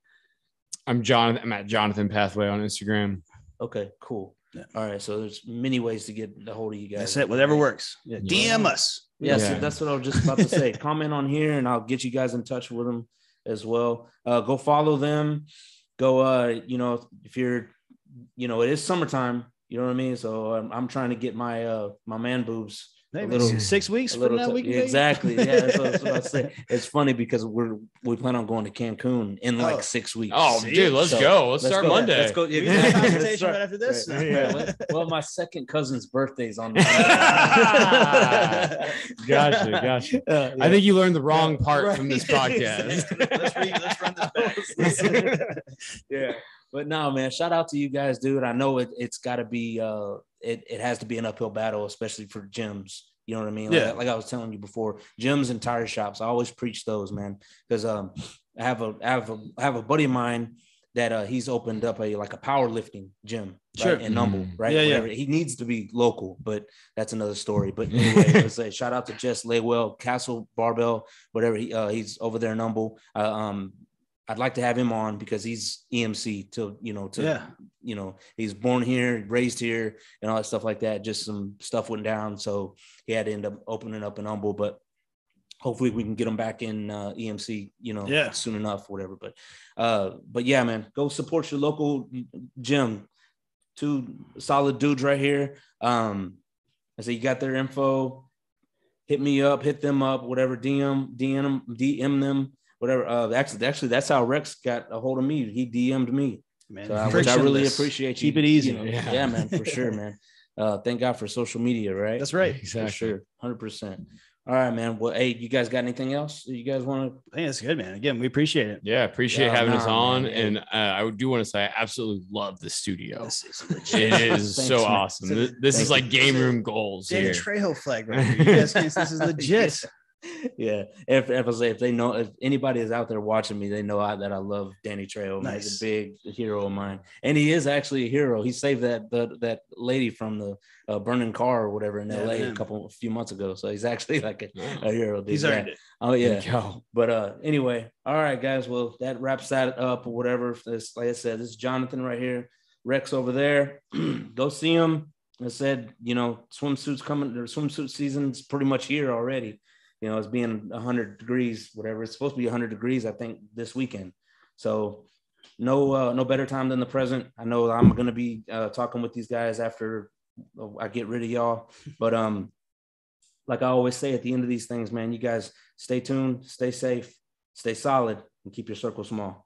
I'm at Jonathan Pathway on Instagram. Okay, cool. Yeah. All right, so there's many ways to get a hold of you guys. That's it. Whatever works. Yeah. DM us. Yes, yeah. That's what I was just about to say. Comment on here, and I'll get you guys in touch with them as well. Go follow them. Go, if you're, it is summertime. You know what I mean? So I'm trying to get my my man boobs Maybe 6 weeks from now we can exactly. Yeah, that's what I was about to say. It's funny because we plan on going to Cancun in like 6 weeks. Oh, dude, let's go. Let's start Monday. Let's go. Yeah, consultation right after this. Right. Yeah. Well, my second cousin's birthday's on. Gotcha. Yeah. I think you learned the wrong part from this podcast. Let's run this back. Yeah. But no, man, shout out to you guys, dude. I know it's got to be it has to be an uphill battle, especially for gyms. You know what I mean? Like I was telling you before, gyms and tire shops. I always preach those, man, because I have a buddy of mine that he's opened up a powerlifting gym, right, in Humble, right? Yeah. He needs to be local, but that's another story. But anyway, let's say shout out to Jess Laywell, Castle Barbell, whatever. He's over there in Humble. I'd like to have him on because he's EMC he's born here, raised here, and all that stuff like that. Just some stuff went down, so he had to end up opening up in Humble. But hopefully we can get him back in EMC, soon enough, whatever. But yeah, man, go support your local gym. Two solid dudes right here. I say you got their info. Hit me up, hit them up, whatever. DM them. Whatever. Actually, that's how Rex got a hold of me. He DM'd me, man. So, which I really appreciate. Keep it easy. Yeah, man, for sure, man. Thank God for social media, right? That's right. Exactly. For sure, 100%. All right, man. Well, hey, you guys got anything else you guys want to? I think that's good, man. Again, we appreciate it. Yeah, appreciate having us on, man. and I do want to say I absolutely love the studio. This is legit. It is Thanks, so man. awesome. This is like game room goals Danny here. Trejo flag right here. You guys think this is legit? Yeah, if anybody is out there watching me, they know that I love Danny Trejo. Man. He's a big hero of mine, and he is actually a hero. He saved that lady from the burning car or whatever in LA a few months ago. So he's actually like a hero. Dude. He's earned it. Oh yeah. But anyway, all right, guys. Well, that wraps that up or whatever. This, like I said, this is Jonathan right here, Rex over there. Go see him. I said, swimsuits coming. Their swimsuit season's pretty much here already. It's being 100 degrees, whatever. It's supposed to be 100 degrees, I think, this weekend. So no better time than the present. I know I'm going to be talking with these guys after I get rid of y'all. But like I always say at the end of these things, man, you guys stay tuned, stay safe, stay solid, and keep your circle small.